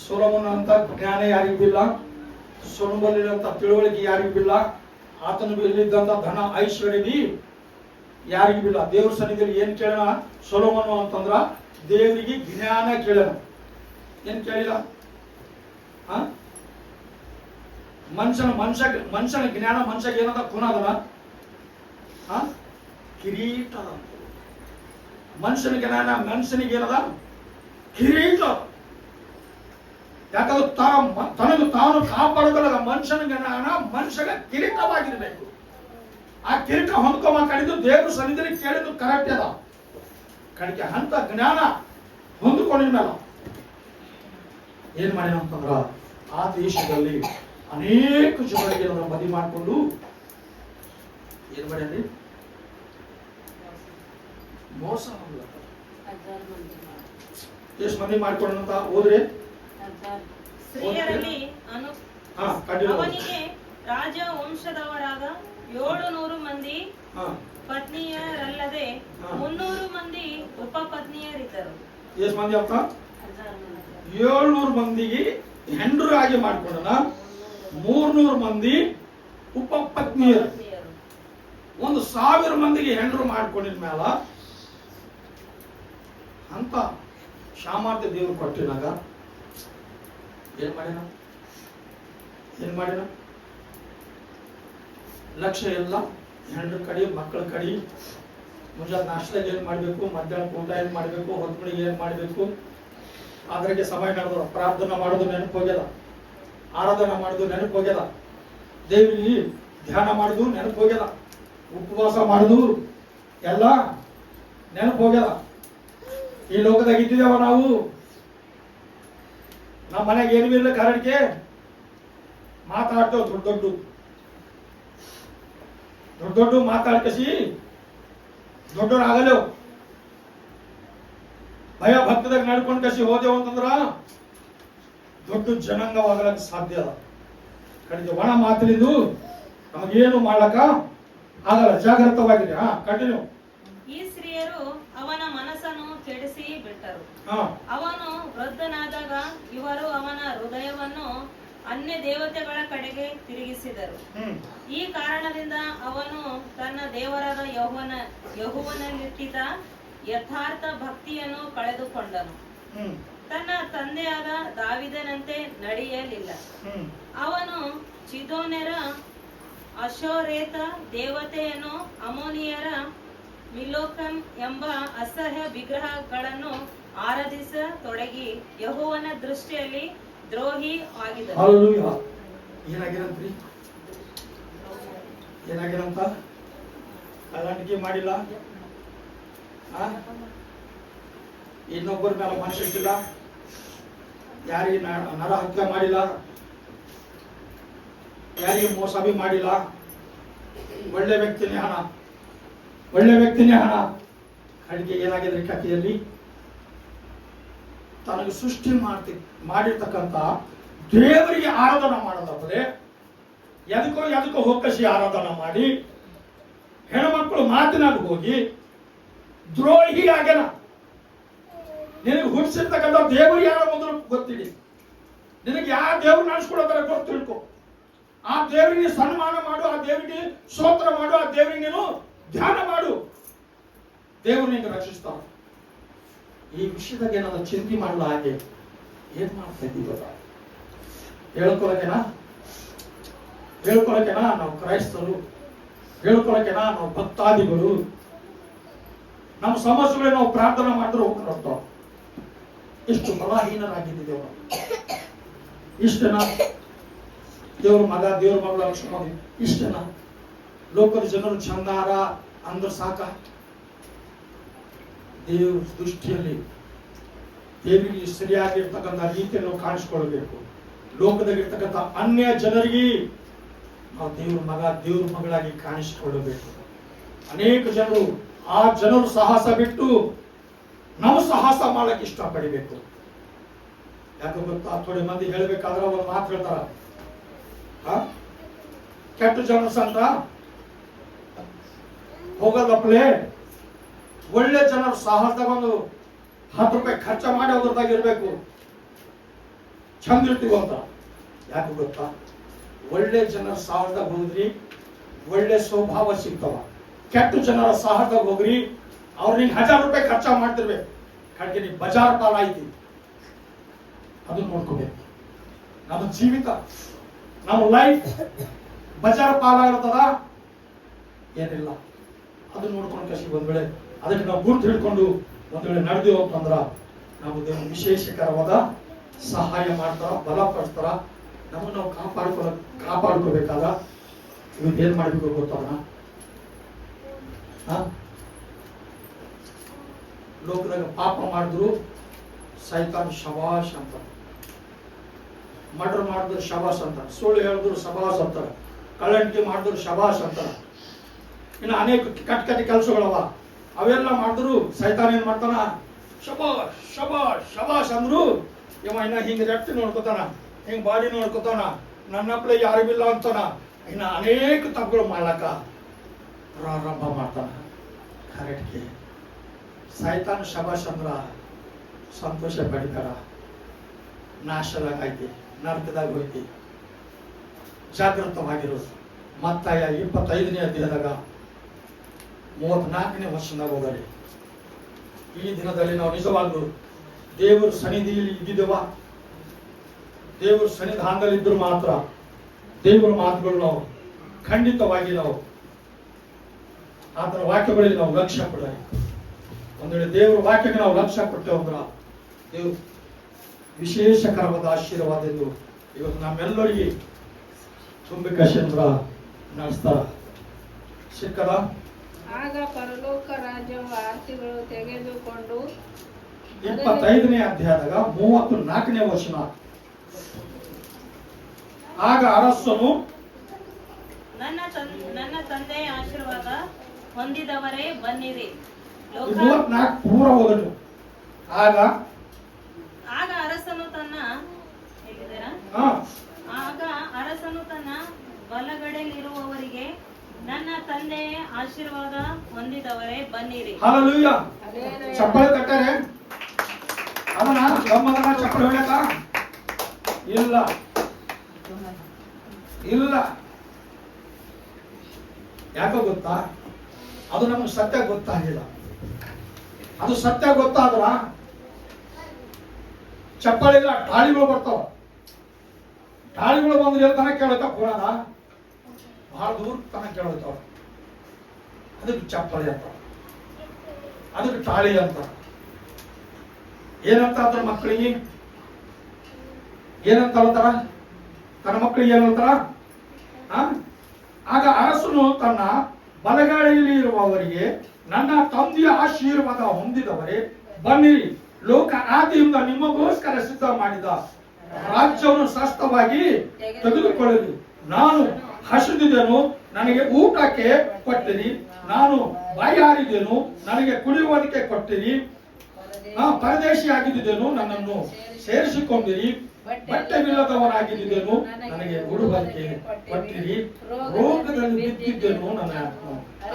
ಸೊಲೊಮೋನ್ ಅಂತ ಜ್ಞಾನ ಯಾರಿಗೂ ಇಲ್ಲ, ಸೊಲೊಮೋನ್ ಅಂತ ತಿಳುವಳಿಕೆ ಯಾರಿಗೂ ಇಲ್ಲ, ಆತನ ಇಲ್ಲಿದ್ದಂತ ಧನ ಐಶ್ವರ್ಯ ಬಿ ಯಾರಿಗೂ ಇಲ್ಲ. ದೇವ್ರ ಸನ್ನಿಧಿಯಲ್ಲಿ ಏನ್ ಕೇಳೋಣ ಸೊಲೊಮೋನ್ ಅಂತಂದ್ರ ದೇವರಿಗೆ ಜ್ಞಾನ ಕೇಳೋಣ. ಏನ್ ಕೇಳಿಲ್ಲ, ಮನುಷ್ಯನ ಜ್ಞಾನ ಮನುಷ್ಯಗೆ ಏನದ ಕುನದಲ್ಲ, ಕಿರೀಟ. ಮನುಷ್ಯನ ಜ್ಞಾನ ಮನುಷ್ಯನಿಗೆ ಏನದ ಕಿರೀಟ. ಯಾಕಂದ್ರೆ ತನಗೆ ತಾನು ಕಾಪಾಡೋದಲ್ಲ ಮನುಷ್ಯನ ಜ್ಞಾನ ಮನುಷ್ಯಗ ಕಿರೀಟವಾಗಿರ್ಬೇಕು. ಆ ಕಿರೀಟ ಹೊಂದ್ಕೊಂಬ ಕಡಿದು ದೇವ್ರ ಸನ್ನಿಧಿಯಲ್ಲಿ ಕೇಳಿದ್ದು ಕರೆಕ್ಟ್ ಅದ. ಕಡಿಕೆ ಅಂತ ಜ್ಞಾನ ಹೊಂದ್ಕೊಂಡಿದ್ಮೇಲೆ ಏನ್ ಮಾಡಿನ ಅಂತಂದ್ರ ಆ ದೇಶದಲ್ಲಿ ಅನೇಕ ಜನರಿಗೆ ಮದುವೆ ಮಾಡಿಕೊಂಡು ಏನ್ ಮಾಡ್ಯಾರಿ ಮೋಸ. ಎಷ್ಟು ಮಂದಿ ಮಾಡ್ಕೊಂಡಂತ ಹೋದ್ರೆ ಸ್ತ್ರೀಯರಲ್ಲಿ ಅವನಿಗೆ ರಾಜ ವಂಶದವರಾದ 700 ಮಂದಿ ಪತ್ನಿಯರಲ್ಲದೆ 300 ಮಂದಿ ಉಪಪತ್ನಿಯರಿದ್ದರು. ಎಷ್ಟು ಮಂದಿ ಅಪ್ಪ? 700 ಮಂದಿಗೆ ಹೆಂಡರಾಗಿ ಮಾಡ್ಕೊಂಡನ, 300 ಮಂದಿ ಉಪಪತ್ನಿಯರು. 1000 ಮಂದಿಗೆ ಹೆಂಡರು ಮಾಡ್ಕೊಂಡಿದ ಮ್ಯಾಲ ಅಂತ ಸಾಮರ್ಥ್ಯ ದೇವರು ಕೊಟ್ಟಿನಾಗ ಏನ್ ಮಾಡಿನ ಲಕ್ಷ್ಯ ಎಲ್ಲ ಹೆಣ್ಣು ಕಡಿ ಮಕ್ಕಳ ಕಡಿ ಮುಂಜಾನೆ ನಾಷ್ಟದಾಗ ಏನ್ ಮಾಡ್ಬೇಕು, ಮಧ್ಯಾಹ್ನ ಊಟ ಏನ್ ಮಾಡ್ಬೇಕು, ಹೊತ್ತುಗಳಿಗೆ ಏನ್ ಮಾಡ್ಬೇಕು, ಅದ್ರಿಗೆ ಸಮಯ ನಡೆದ ಪ್ರಾರ್ಥನೆ ಮಾಡೋದು ನೆನಪು ಹೋಗ್ಯದ, ಆರಾಧನೆ ಮಾಡೋದು ನೆನಪು ಹೋಗ್ಯದ, ದೇವರಿಗೆ ಧ್ಯಾನ ಮಾಡೋದು ನೆನಪು ಹೋಗ್ಯದ, ಉಪವಾಸ ಮಾಡೋದು ಎಲ್ಲ ನೆನಪು ಹೋಗ್ಯದ. ಈ ಲೋಕದಾಗ ಇದ್ದಿದ್ದೇವ ನಾವು. ನಮ್ಮ ಮನೆಗೆ ಏನು ಇಲ್ಲ ಕಾರಣಕ್ಕೆ ಮಾತಾಡ್ತೇವೆ ದೊಡ್ಡ ಮಾತಾಡ್ಕಸಿ ದೊಡ್ಡವರಾಗಲೇವು. ಭಯ ಭಕ್ತದಾಗ ನಡ್ಕೊಂಡ್ ಕಸಿ ಹೋದೆವು ಅಂತಂದ್ರ ದೊಡ್ಡ ಜನಾಂಗವಾಗಲಕ್ಕೆ ಸಾಧ್ಯ ಅದ. ಕಡೆಗೆ ಒಣ ಮಾತಲಿಂದು ನಮಗೇನು ಮಾಡ್ಲಕ್ಕ ಆಗಲ್ಲ. ಜಾಗೃತವಾಗಿರಿ. ಕಂಟಿನ್ಯೂ. ಈ ಸ್ತ್ರೀಯರು ಅವನ ಮನಸ್ಸನ್ನು ಕೆಡಿಸಿ ಬಿಟ್ಟರು. ಅವನು ವೃದ್ಧನಾದಾಗ ಇವರು ಅವನ ಹೃದಯವನ್ನು ಅನ್ಯ ದೇವತೆಗಳ ಕಡೆಗೆ ತಿರುಗಿಸಿದರು. ಈ ಕಾರಣದಿಂದ ಅವನು ತನ್ನ ದೇವರಾದ ಯೆಹೋವನಲ್ಲಿಟ್ಟಿದ್ದ ಯಥಾರ್ಥ ಭಕ್ತಿಯನ್ನು ಕಳೆದುಕೊಂಡನು. ತನ್ನ ತಂದೆಯಾದ ದಾವಿದನಂತೆ ನಡೆಯಲಿಲ್ಲ. ಅವನು ಚಿದೋನ್ಯರ ಅಶೋರೇತ ದೇವತೆಯನ್ನು, ಅಮೋನಿಯರ ಮಿಲೋಕಂ ಎಂಬ ಅಸಹ್ಯ ವಿಗ್ರಹಗಳನ್ನು ಆರಾಧಿಸತೊಡಗಿ ಯೆಹೋವನ ದೃಷ್ಟಿಯಲ್ಲಿ ದ್ರೋಹಿ ಆಗಿದನು. ಏನಾಗಿರಂತ ಕಳ್ಳಾಣಿಕೆ ಮಾಡಿಲ್ಲ, ಇನ್ನೊಬ್ಬರ ಮೇಲೆ ಮನಸ್ಸಿಟ್ಟಿಲ್ಲ, ಯಾರಿಗೆ ನರ ಹತ್ಯೆ ಮಾಡಿಲ್ಲ, ಯಾರಿಗೆ ಮೋಸ ಬಿ ಮಾಡಿಲ್ಲ. ಒಳ್ಳೆ ವ್ಯಕ್ತಿನೇ ಹಣ. ಕಡೆಗೆ ಏನಾಗಿದೆ ಕಥೆಯಲ್ಲಿ, ತನಗೆ ಸೃಷ್ಟಿ ಮಾಡಿರ್ತಕ್ಕಂಥ ದೇವರಿಗೆ ಆರಾಧನೆ ಮಾಡೋದಾದ್ರೆ ಎದಕ್ಕೋ ಹೊಕ್ಕಸಿ ಆರಾಧನೆ ಮಾಡಿ ಹೆಣ್ಮಕ್ಳು ಮಾತಿನಾಗ ಹೋಗಿ ದ್ರೋಹಿ ಆಗ್ಯಾನ. ನಿನಗೆ ಹುಟ್ಟಿಸಿರ್ತಕ್ಕಂಥ ದೇವರು ಯಾರ ಮೊದಲು ಗೊತ್ತಿಡಿ. ನಿನಗೆ ಯಾವ ದೇವ್ರು ನಡೆಸ್ಕೊಡೋದ್ರ ಗೊತ್ತು ತಿಳ್ಕೊ. ಆ ದೇವರಿಗೆ ಸನ್ಮಾನ ಮಾಡು, ಆ ದೇವರಿಗೆ ಸ್ತೋತ್ರ ಮಾಡು, ಆ ದೇವರಿಗೆ ನೀನು ಧ್ಯಾನ ಮಾಡು. ದೇವರು ನಿಂಗೆ ರಕ್ಷಿಸ್ತಾವ. ಈ ವಿಷಯದಾಗ ಏನಾದ್ರು ಚಿಂತೆ ಮಾಡಲ್ಲ. ಹಾಗೆ ಏನ್ ಮಾಡ್ತಾ ಇದ್ದೀವಿ ಹೇಳ್ಕೊಳಕೆನಾ ನಾವು ಕ್ರೈಸ್ತರು, ಹೇಳ್ಕೊಳಕೆನಾ ನಾವು ಭಕ್ತಾದಿಗಳು. ನಮ್ಮ ಸಮಸ್ಯೆಗಳೇ ನಾವು ಪ್ರಾರ್ಥನೆ ಮಾಡಿದ್ರೆ ಹೋಗ್ತಾವ. ಎಷ್ಟು ಬಲಹೀನರಾಗಿದ್ದೇವೆ ನಾವು. ಇಷ್ಟೇನಾ ದೇವ್ರ ಮಗ ದೇವ್ರ ಮಗಳು ಅನ್ಸ್ಕೊಂಡು ಇಷ್ಟೇನಾ? ಲೋಕದ ಜನರು ಚಂದಾರ ಅಂದ್ರೆ ಸಾಕ? ದೇವ್ರ ದೃಷ್ಟಿಯಲ್ಲಿ ದೇವರಿಗೆ ಸರಿಯಾಗಿರ್ತಕ್ಕಂಥ ರೀತಿಯನ್ನು ನಾವು ಕಾಣಿಸ್ಕೊಳ್ಬೇಕು. ಲೋಕದಾಗಿರ್ತಕ್ಕಂಥ ಅನ್ಯ ಜನರಿಗೆ ನಾವು ದೇವ್ರ ಮಗ ದೇವ್ರ ಮಗಳಾಗಿ ಕಾಣಿಸಿಕೊಳ್ಳಬೇಕು. ಅನೇಕ ಜನರು ಆ ಜನರು ಸಾಹಸ ಬಿಟ್ಟು ನಾವು ಸಾಹಸ ಮಾಡಕ್ಕೆ ಇಷ್ಟಪಡಬೇಕು. ಯಾಕೆ ಗೊತ್ತಾ? ಥೋಡೆ ಮಂದಿ ಹೇಳ್ಬೇಕಾದ್ರೆ ಒಂದು ಮಾತು ಹೇಳ್ತಾರ, ಕೆಟ್ಟ ಜನರ ಸಂತ ಹೋಗೋದಪ್ಪಲೆ ಒಳ್ಳೆ ಜನರು ಸಾಹಸದಾಗ ಒಂದು 10 ರೂಪಾಯಿ ಖರ್ಚ ಮಾಡಿ ಅವ್ರದಾಗ ಇರ್ಬೇಕು, ಚಂದ ಇರ್ತೀವಿ ಅಂತ. ಯಾಕೆ ಗೊತ್ತಾ? ಒಳ್ಳೆ ಜನರ ಸಾಹಸದಾಗ ಹೋದ್ರಿ ಒಳ್ಳೆ ಸ್ವಭಾವ ಸಿಗ್ತಾವ. ಕೆಟ್ಟ ಜನರ ಸಾಹಸದಾಗ ಹೋಗ್ರಿ ಅವ್ರಿಗೆ 1000 ರೂಪಾಯಿ ಖರ್ಚ ಮಾಡ್ತಿರ್ಬೇಕು, ಕಡೆಗೆ ನೀವು ಬಜಾರ್ ಪಾಲ ಐತಿ. ಅದನ್ನ ನೋಡ್ಕೋಬೇಕು. ನಮ್ಮ ಜೀವಿತ, ನಮ್ಮ ಲೈಫ್ ಬಜಾರ್ ಪಾಲಾಗಿರ್ತದ ಏನಿಲ್ಲ. ಅದನ್ನ ನೋಡ್ಕೊಂಡು ಕಸಿ ಒಂದ್ ವೇಳೆ ಅದಕ್ಕೆ ನಾವು ಗುರುತು ಹಿಡ್ಕೊಂಡು ಒಂದ್ ವೇಳೆ ನಡೆದೇವು ಅಂತಂದ್ರ ನಾವು ದೇವರು ವಿಶೇಷಕರವಾದ ಸಹಾಯ ಮಾಡ್ತಾರ, ಬಲಪಡಿಸ್ತಾರ. ನಮ್ಮನ್ನು ನಾವು ಕಾಪಾಡ್ಕೋಬೇಕಾದ ಇವತ್ತು ಏನ್ ಮಾಡ್ಬೇಕು ಗೊತ್ತವನ? ಲೋಕದಾಗ ಪಾಪ ಮಾಡಿದ್ರು ಸೈತಾನ್ ಶಬಾಷ್ ಅಂತ, ಮರ್ಡರ್ ಮಾಡಿದ್ರು ಶಬಾಷ್ ಅಂತ, ಸುಳ್ಳು ಹೇಳಿದ್ರು ಶಬಾಷ್ ಅಂತಾರ, ಕಳ್ಳಂಟಿಕೆ ಮಾಡಿದ್ರು ಶಬಾಷ್ ಅಂತಾರ. ಇನ್ನು ಅನೇಕ ಕೆಟ್ಟ ಕೆಲಸಗಳವ, ಅವೆಲ್ಲ ಮಾಡಿದ್ರು ಸೈತಾನ್ ಏನ್ ಮಾಡ್ತಾನ? ಶಬಾಷ್ ಶಬಾಷ್ ಶಬಾಷ್ ಅಂದ್ರು ಇವ ಇನ್ನ ಹಿಂಗ್ ರೆಟ್ಟಿ ನೋಡ್ಕೊತಾನ, ಹಿಂಗ್ ಬಾಡಿ ನೋಡ್ಕೊತಾನ, ನನ್ನಪ್ಲೆ ಯಾರಿಗಿಲ್ಲ ಅಂತಾನ. ಇನ್ನ ಅನೇಕ ತಪ್ಪುಗಳು ಮಾಡ್ಲಕ್ಕ ಪ್ರಾರಂಭ ಮಾಡ್ತಾನ. ಕರೆಕ್ಟ್ಗೆ ಸೈತಾನ್ ಶಬಾಷ್ ಅಂದ್ರ ಸಂತೋಷ ಪಡಿತಾರ, ನಾಶದಾಗ ಐತಿ, ನರಕದಾಗ ಹೋಯ್ತಿ. ಜಾಗೃತವಾಗಿರೋದು. ಮತ್ತಾಯ 25ನೇ ಅಧ್ಯಾಯದಾಗ 34ನೇ ವರ್ಷದಾಗ ಹೋಗಲಿ. ಈ ದಿನದಲ್ಲಿ ನಾವು ನಿಜವಾಗ್ಲೂ ದೇವರ ಸನ್ನಿಧಿಯಲ್ಲಿ ಇದ್ದಿದ್ದೇವ? ದೇವರ ಸನ್ನಿಧಾನದಲ್ಲಿದ್ದರೂ ಮಾತ್ರ ದೇವರ ಮಾತುಗಳು ನಾವು ಖಂಡಿತವಾಗಿ ನಾವು ಆತನ ವಾಕ್ಯಗಳಿಗೆ ನಾವು ಲಕ್ಷ್ಯ ಕೊಡಲಿ. ಒಂದು ವೇಳೆ ದೇವರ ವಾಕ್ಯಕ್ಕೆ ನಾವು ಲಕ್ಷ್ಯ ಕೊಟ್ಟೇವೆ ಅಂದ್ರೆ ದೇವರು ವಿಶೇಷಕರವಾದ ಆಶೀರ್ವಾದ ಎಂದು ಇವತ್ತು ನಮ್ಮೆಲ್ಲರಿಗೆ ತುಂಬಿ ಕಶೇಂದ್ರ ನಡೆಸ್ತಾರ. ಸಿಕ್ಕದ ಆಗ ಪರಲೋಕ ರಾಜ್ಯವು ಆಸ್ತಿಗಳು ತೆಗೆದುಕೊಂಡು 25ನೇ ಅಧ್ಯಾಯದಾಗ 34ನೇ ವಚನ. ಆಗ ಅರಸನು ನನ್ನ ತಂದೆಯ ಆಶೀರ್ವಾದ ಹೊಂದಿದವರೇ ಬನ್ನಿರಿ. 24 ಪೂರ ಓದಲು. ಆಗ ಅರಸನು ತನ್ನ ಹೇಳಿದ್ದೀರಾ? ಆಗ ಅರಸನು ತನ್ನ ಬಲಗಡೆಯಲ್ಲಿರುವವರಿಗೆ ನನ್ನ ತಂದೆಯ ಆಶೀರ್ವಾದ ಹೊಂದಿದವರೇ ಬನ್ನಿರಿ. ಹಲ್ಲೆಲೂಯಾ. ಚಪ್ಪಾಳೆ ತಟ್ಟಾರೆ ಅದನ್ನ ಗಮ್ಮದನ್ನ ಚಪ್ಪಾಳೆ ಹೊಡ್ಯಾಕ ಇಲ್ಲ ಇಲ್ಲ. ಯಾಕೋ ಗೊತ್ತಾ? ಅದು ನಮ್ಗೆ ಸತ್ಯ ಗೊತ್ತಾಗಿಲ್ಲ. ಅದು ಸತ್ಯ ಗೊತ್ತಾದ್ರ ಚಪ್ಪಾಳಿಲ್ಲ, ಟಾಳಿಗಳು ಬರ್ತಾವ. ಟಾಳಿಗಳು ಬಂದ್ರೆ ಎಲ್ಲಿ ತನಕ ಕೇಳುತ್ತಾವ? ಪುರಾಣ ಬಹಳ ದೂರ ತನಕ ಕೇಳುತ್ತಾವ. ಅದಕ್ಕೆ ಚಪ್ಪಾಳಿ ಅಂತ, ಅದಕ್ಕೆ ಟಾಳಿ ಅಂತ. ಏನಂತ ಅದ್ರ ಮಕ್ಕಳಿಗೆ ಏನಂತ ಹೇಳ್ತಾರ? ತನ್ನ ಮಕ್ಕಳಿಗೆ ಏನ್ ಹೇಳ್ತಾರ? ಆಗ ಅರಸನು ತನ್ನ ಬಲಗಾಳಿಯಲ್ಲಿ ಇರುವವರಿಗೆ ನನ್ನ ತಂದೆಯ ಆಶೀರ್ವಾದ ಹೊಂದಿದವರೇ ಬನ್ನಿರಿ. ಲೋಕ ಆದಿಯಿಂದ ನಿಮಗೋಸ್ಕರ ಸಿದ್ಧ ಮಾಡಿದ ರಾಜ್ಯವನ್ನು ಶಾಸ್ತ್ರವಾಗಿ ತೆಗೆದುಕೊಳ್ಳಿರಿ. ನಾನು ಹಸಿದಿದ್ದೆನು, ನನಗೆ ಊಟಕ್ಕೆ ಕೊಟ್ಟಿರಿ. ನಾನು ಬಾಯಾರಿದೆನು, ನನಗೆ ಕುಡಿಯುವುದಕ್ಕೆ ಕೊಟ್ಟಿರಿ. ಪರದೇಶಿಯಾಗಿದ್ದೇನು, ನನ್ನನ್ನು ಸೇರಿಸಿಕೊಂಡಿರಿ. ಬಟ್ಟೆವಿಲ್ಲದವನಾಗಿದ್ದೇನು, ನನಗೆ ಉಡುವುದಕ್ಕೆ ಕೊಟ್ಟಿರಿ. ರೋಗದಲ್ಲಿ ಬಿದ್ದಿದ್ದೇನು, ನನ್ನ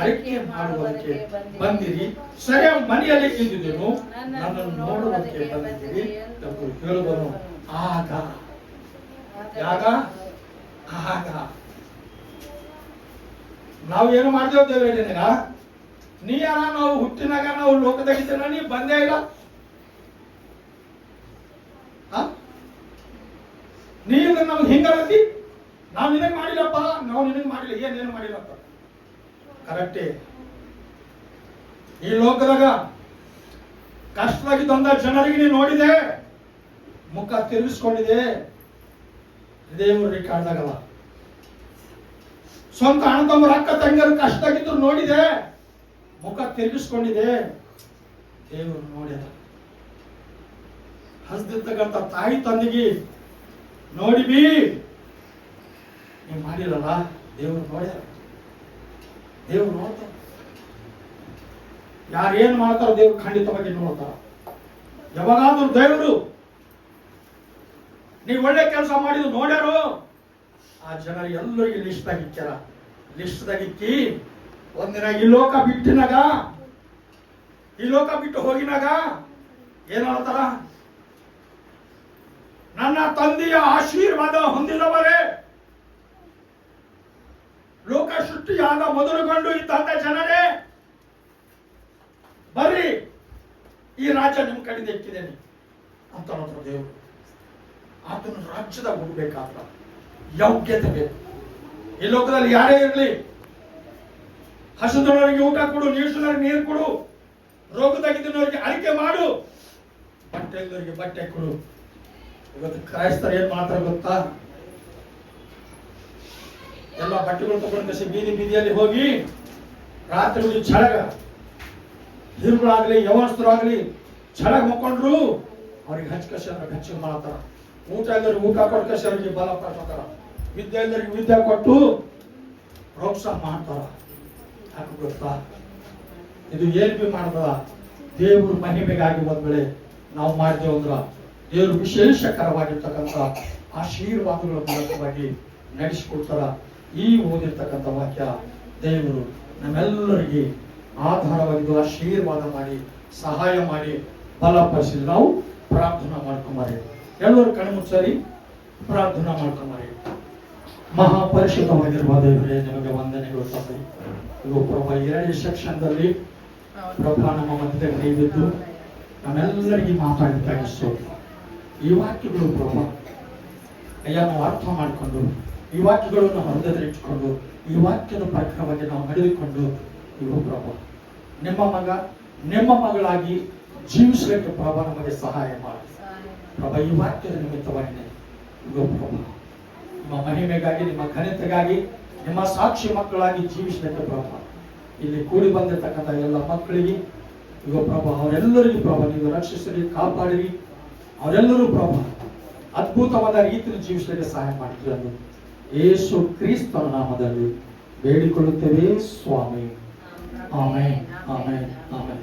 ಅರಿಕೆ ಮಾಡುವುದಕ್ಕೆ ಬಂದಿರಿ. ಸರಿಯ ಮನೆಯಲ್ಲಿ ಇದ್ದಿದ್ದೇನು, ನನ್ನನ್ನು ನೋಡುವುದಕ್ಕೆ ಬಂದಿರಿ ಎಂದು ಹೇಳುವನು. ಆಗ ನಾವು ಏನು ಮಾಡ್ತೇವೆ ದೇವರೇ? ನಿನಗ ನೀ ಯಾರ? ನಾವು ಹುಟ್ಟಿನಾಗ ನಾವು ಲೋಕದಾಗಿದ್ದೇನ, ನೀ ಬಂದೇ ಇಲ್ಲ. ನೀ ನಮ್ಗೆ ಹಿಂಗತಿ, ನಾವು ನಿನಗೆ ಮಾಡಿಲ್ಲಪ್ಪ, ನಾವು ನಿನಗೆ ಮಾಡಿಲ್ಲ. ಏನೇನು ಮಾಡಿಲ್ಲಪ್ಪ? ಕರೆಕ್ಟೇ. ಈ ಲೋಕದಾಗ ಕಷ್ಟದಾಗಿದ್ದಂತ ಜನರಿಗೆ ನೀ ನೋಡಿದೆ, ಮುಖ ತಿರುಗಿಸ್ಕೊಂಡಿದೆ. ದೇವರು ರೆಕಾರ್ಡ್ದಾಗಲ್ಲ. ಸ್ವಂತ ಅಣ್ಣ ತಮ್ಮ ಅಕ್ಕ ತಂಗಿಯರು ಕಷ್ಟದಾಗಿದ್ರು ನೋಡಿದೆ, ಮುಖ ತಿರುಗಿಸ್ಕೊಂಡಿದೆ. ದೇವರು ನೋಡಿದ. ಹಸ್ದಿರ್ತಕ್ಕಂಥ ತಾಯಿ ತಂದೆಗೆ ನೋಡಿಬಿ, ನೀವು ಮಾಡಿರಲ್ಲ, ದೇವರು ನೋಡ್ಯಾರ. ದೇವ್ರು ನೋಡ್ತಾರ. ಯಾರೇನ್ ಮಾಡ್ತಾರೋ ದೇವ್ರು ಖಂಡಿತವಾಗಿ ನೋಡ್ತಾರ. ಯಾವಾಗಾದ್ರೂ ದೇವರು ನೀವು ಒಳ್ಳೆ ಕೆಲಸ ಮಾಡಿದ್ರು ನೋಡ್ಯಾರೋ, ಆ ಜನರಿಗೆ ಎಲ್ಲರಿಗೆ ಲಿಸ್ಟ್ ಆಗಿಕ್ಕ್ಯಾರ. ಲಿಸ್ಟ್ ಆಗಿಕ್ಕಿ ಒಂದಿನ ಈ ಲೋಕ ಬಿಟ್ಟಿನಾಗ, ಈ ಲೋಕ ಬಿಟ್ಟು ಹೋಗಿನಾಗ ಏನ್ ಹೇಳ್ತಾರ? ನನ್ನ ತಂದೆಯ ಆಶೀರ್ವಾದ ಹೊಂದಿದವರೇ, ಲೋಕ ಸೃಷ್ಟಿಯಾದ ಮೊದಲುಗೊಂಡು ಇದ್ದಂತ ಜನರೇ ಬರ್ರಿ, ಈ ರಾಜ್ಯ ನಿಮ್ ಕಡೆಯಿಂದ ಇಕ್ಕಿದ್ದೇನೆ ಅಂತ ಹೇಳ್ತಾರ ದೇವರು. ಆತನ ರಾಜ್ಯದಾಗ ಹೋಗ್ಬೇಕಾದ್ರ ಯೋಗ್ಯತೆ ಬೇಕು. ಈ ಲೋಕದಲ್ಲಿ ಯಾರೇ ಇರಲಿ, ಹಸುದವರಿಗೆ ಊಟ ಕೊಡು, ನೀರ್ಸುನವರಿಗೆ ನೀರು ಕೊಡು, ರೋಗದಾಗಿದ್ದವರಿಗೆ ಅರಿಕೆ ಮಾಡು, ಬಟ್ಟೆ ಇದ್ದವರಿಗೆ ಬಟ್ಟೆ ಕೊಡು. ಇವತ್ತು ಕ್ರೈಸ್ತರು ಏನ್ ಮಾಡ್ತಾರೆ ಗೊತ್ತಾ? ಎಲ್ಲ ಬಟ್ಟೆಗಳು ತಗೊಂಡು ಕಸಿ ಬೀದಿ ಬೀದಿಯಲ್ಲಿ ಹೋಗಿ ರಾತ್ರಿ ಛಳಗ, ಹಿರುಗಳಾಗ್ಲಿ ಯವನಸ್ಥರಾಗ್ಲಿ ಛಳಗ ಮಕ್ಕೊಂಡ್ರು ಅವ್ರಿಗೆ ಹಚ್ಕಸಿ ಅವ್ರಿಗೆ ಹಚ್ಚಿ ಮಾಡ್ತಾರ. ಊಟ ಇದ್ದವ್ರಿಗೆ ಊಟ ಕೊಟ್ಟು ಕಸಿ ಅವ್ರಿಗೆ ಬಲ ಪಡ್ತಾರ. ವಿದ್ಯೆ ಇದ್ದವ್ರಿಗೆ ವಿದ್ಯೆ ಕೊಟ್ಟು ಪ್ರೋತ್ಸಾಹ ಮಾಡ್ತಾರ. ಯಾಕೆ ಗೊತ್ತಾ? ಇದು ಏನ್ ಬಿ ಮಾಡ್ತದ? ದೇವ್ರ ಮಹಿಮೆಗಾಗಿ ಒಂದ್ ವೇಳೆ ನಾವು ಮಾಡ್ತೇವೆ ಅಂದ್ರ ದೇವರು ವಿಶೇಷಕರವಾಗಿರ್ತಕ್ಕಂಥ ಆಶೀರ್ವಾದಗಳ ಮೂಲಕವಾಗಿ ನಡೆಸಿಕೊಡ್ತಾರ. ಈ ಓದಿರ್ತಕ್ಕಂಥ ವಾಕ್ಯ ದೇವರು ನಮ್ಮೆಲ್ಲರಿಗೆ ಆಧಾರವಾಗಿದ್ದು ಆಶೀರ್ವಾದ ಮಾಡಿ ಸಹಾಯ ಮಾಡಿ ಬಲಪಡಿಸಿ. ನಾವು ಪ್ರಾರ್ಥನಾ ಮಾಡ್ಕೊಂಬಾರಿ. ಎಲ್ಲರೂ ಕಣ್ಮುಚ್ಚರಿ ಪ್ರಾರ್ಥನಾ ಮಾಡ್ಕೊಂಬಾರಿ. ಮಹಾಪರಿಶುದ್ಧವಾಗಿರುವ ದೇವರೇ, ನಿಮಗೆ ವಂದನೆಗಳು ತಂದೆ. ಇದು ಪ್ರಭಾ 2 ಸೆಕ್ಷನ್ದಲ್ಲಿ ಪ್ರಭಾ ನಮ್ಮ ಮಧ್ಯದಲ್ಲಿ ನೀವಿದ್ದು ನಮ್ಮೆಲ್ಲರಿಗೆ ಮಾತಾಡಬೇಕಾಗಿತ್ತು. ಈ ವಾಕ್ಯಗಳು ಪ್ರಭಾ ಅಯ್ಯ ನಾವು ಅರ್ಥ ಮಾಡಿಕೊಂಡು ಈ ವಾಕ್ಯಗಳನ್ನು ಹೃದಯದಲ್ಲಿ ಇಟ್ಕೊಂಡು ಈ ವಾಕ್ಯದ ಪ್ರಕಾರವಾಗಿ ನಾವು ನಡೆದುಕೊಂಡು ಇವು ಪ್ರಭು ನಿಮ್ಮ ಮಗ ನಿಮ್ಮ ಮಗಳಾಗಿ ಜೀವಿಸಲಿಕ್ಕೆ ಪ್ರಭು ನಮಗೆ ಸಹಾಯ ಮಾಡಿ ಪ್ರಭು ಈ ವಾಕ್ಯದ ನಿಮಿತ್ತವಾಗಿ ಇವು ಪ್ರಭು ನಿಮ್ಮ ಮಹಿಮೆಗಾಗಿ ನಿಮ್ಮ ಘನತೆಗಾಗಿ ನಿಮ್ಮ ಸಾಕ್ಷಿ ಮಕ್ಕಳಾಗಿ ಜೀವಿಸಲಿಕ್ಕೆ ಪ್ರಭು ಇಲ್ಲಿ ಕೂಡಿ ಬಂದಿರತಕ್ಕಂಥ ಎಲ್ಲ ಮಕ್ಕಳಿಗೆ ಇವ ಪ್ರಭು ಅವರೆಲ್ಲರಿಗೂ ಪ್ರಭು ನೀವು ರಕ್ಷಿಸಲಿ ಕಾಪಾಡಿರಿ ಅವರೆಲ್ಲರೂ ಪ್ರಭು ಅದ್ಭುತವಾದ ರೀತಿಯಲ್ಲಿ ಜೀವಿಸಲಿಕ್ಕೆ ಸಹಾಯ ಮಾಡಿದ್ರು ಯೇಸು ಕ್ರಿಸ್ತನ ನಾಮದಲ್ಲಿ ಬೇಡಿಕೊಳ್ಳುತ್ತೇವೆ ಸ್ವಾಮಿ ಆಮೆನ್ ಆಮೆನ್ ಆಮೆನ್.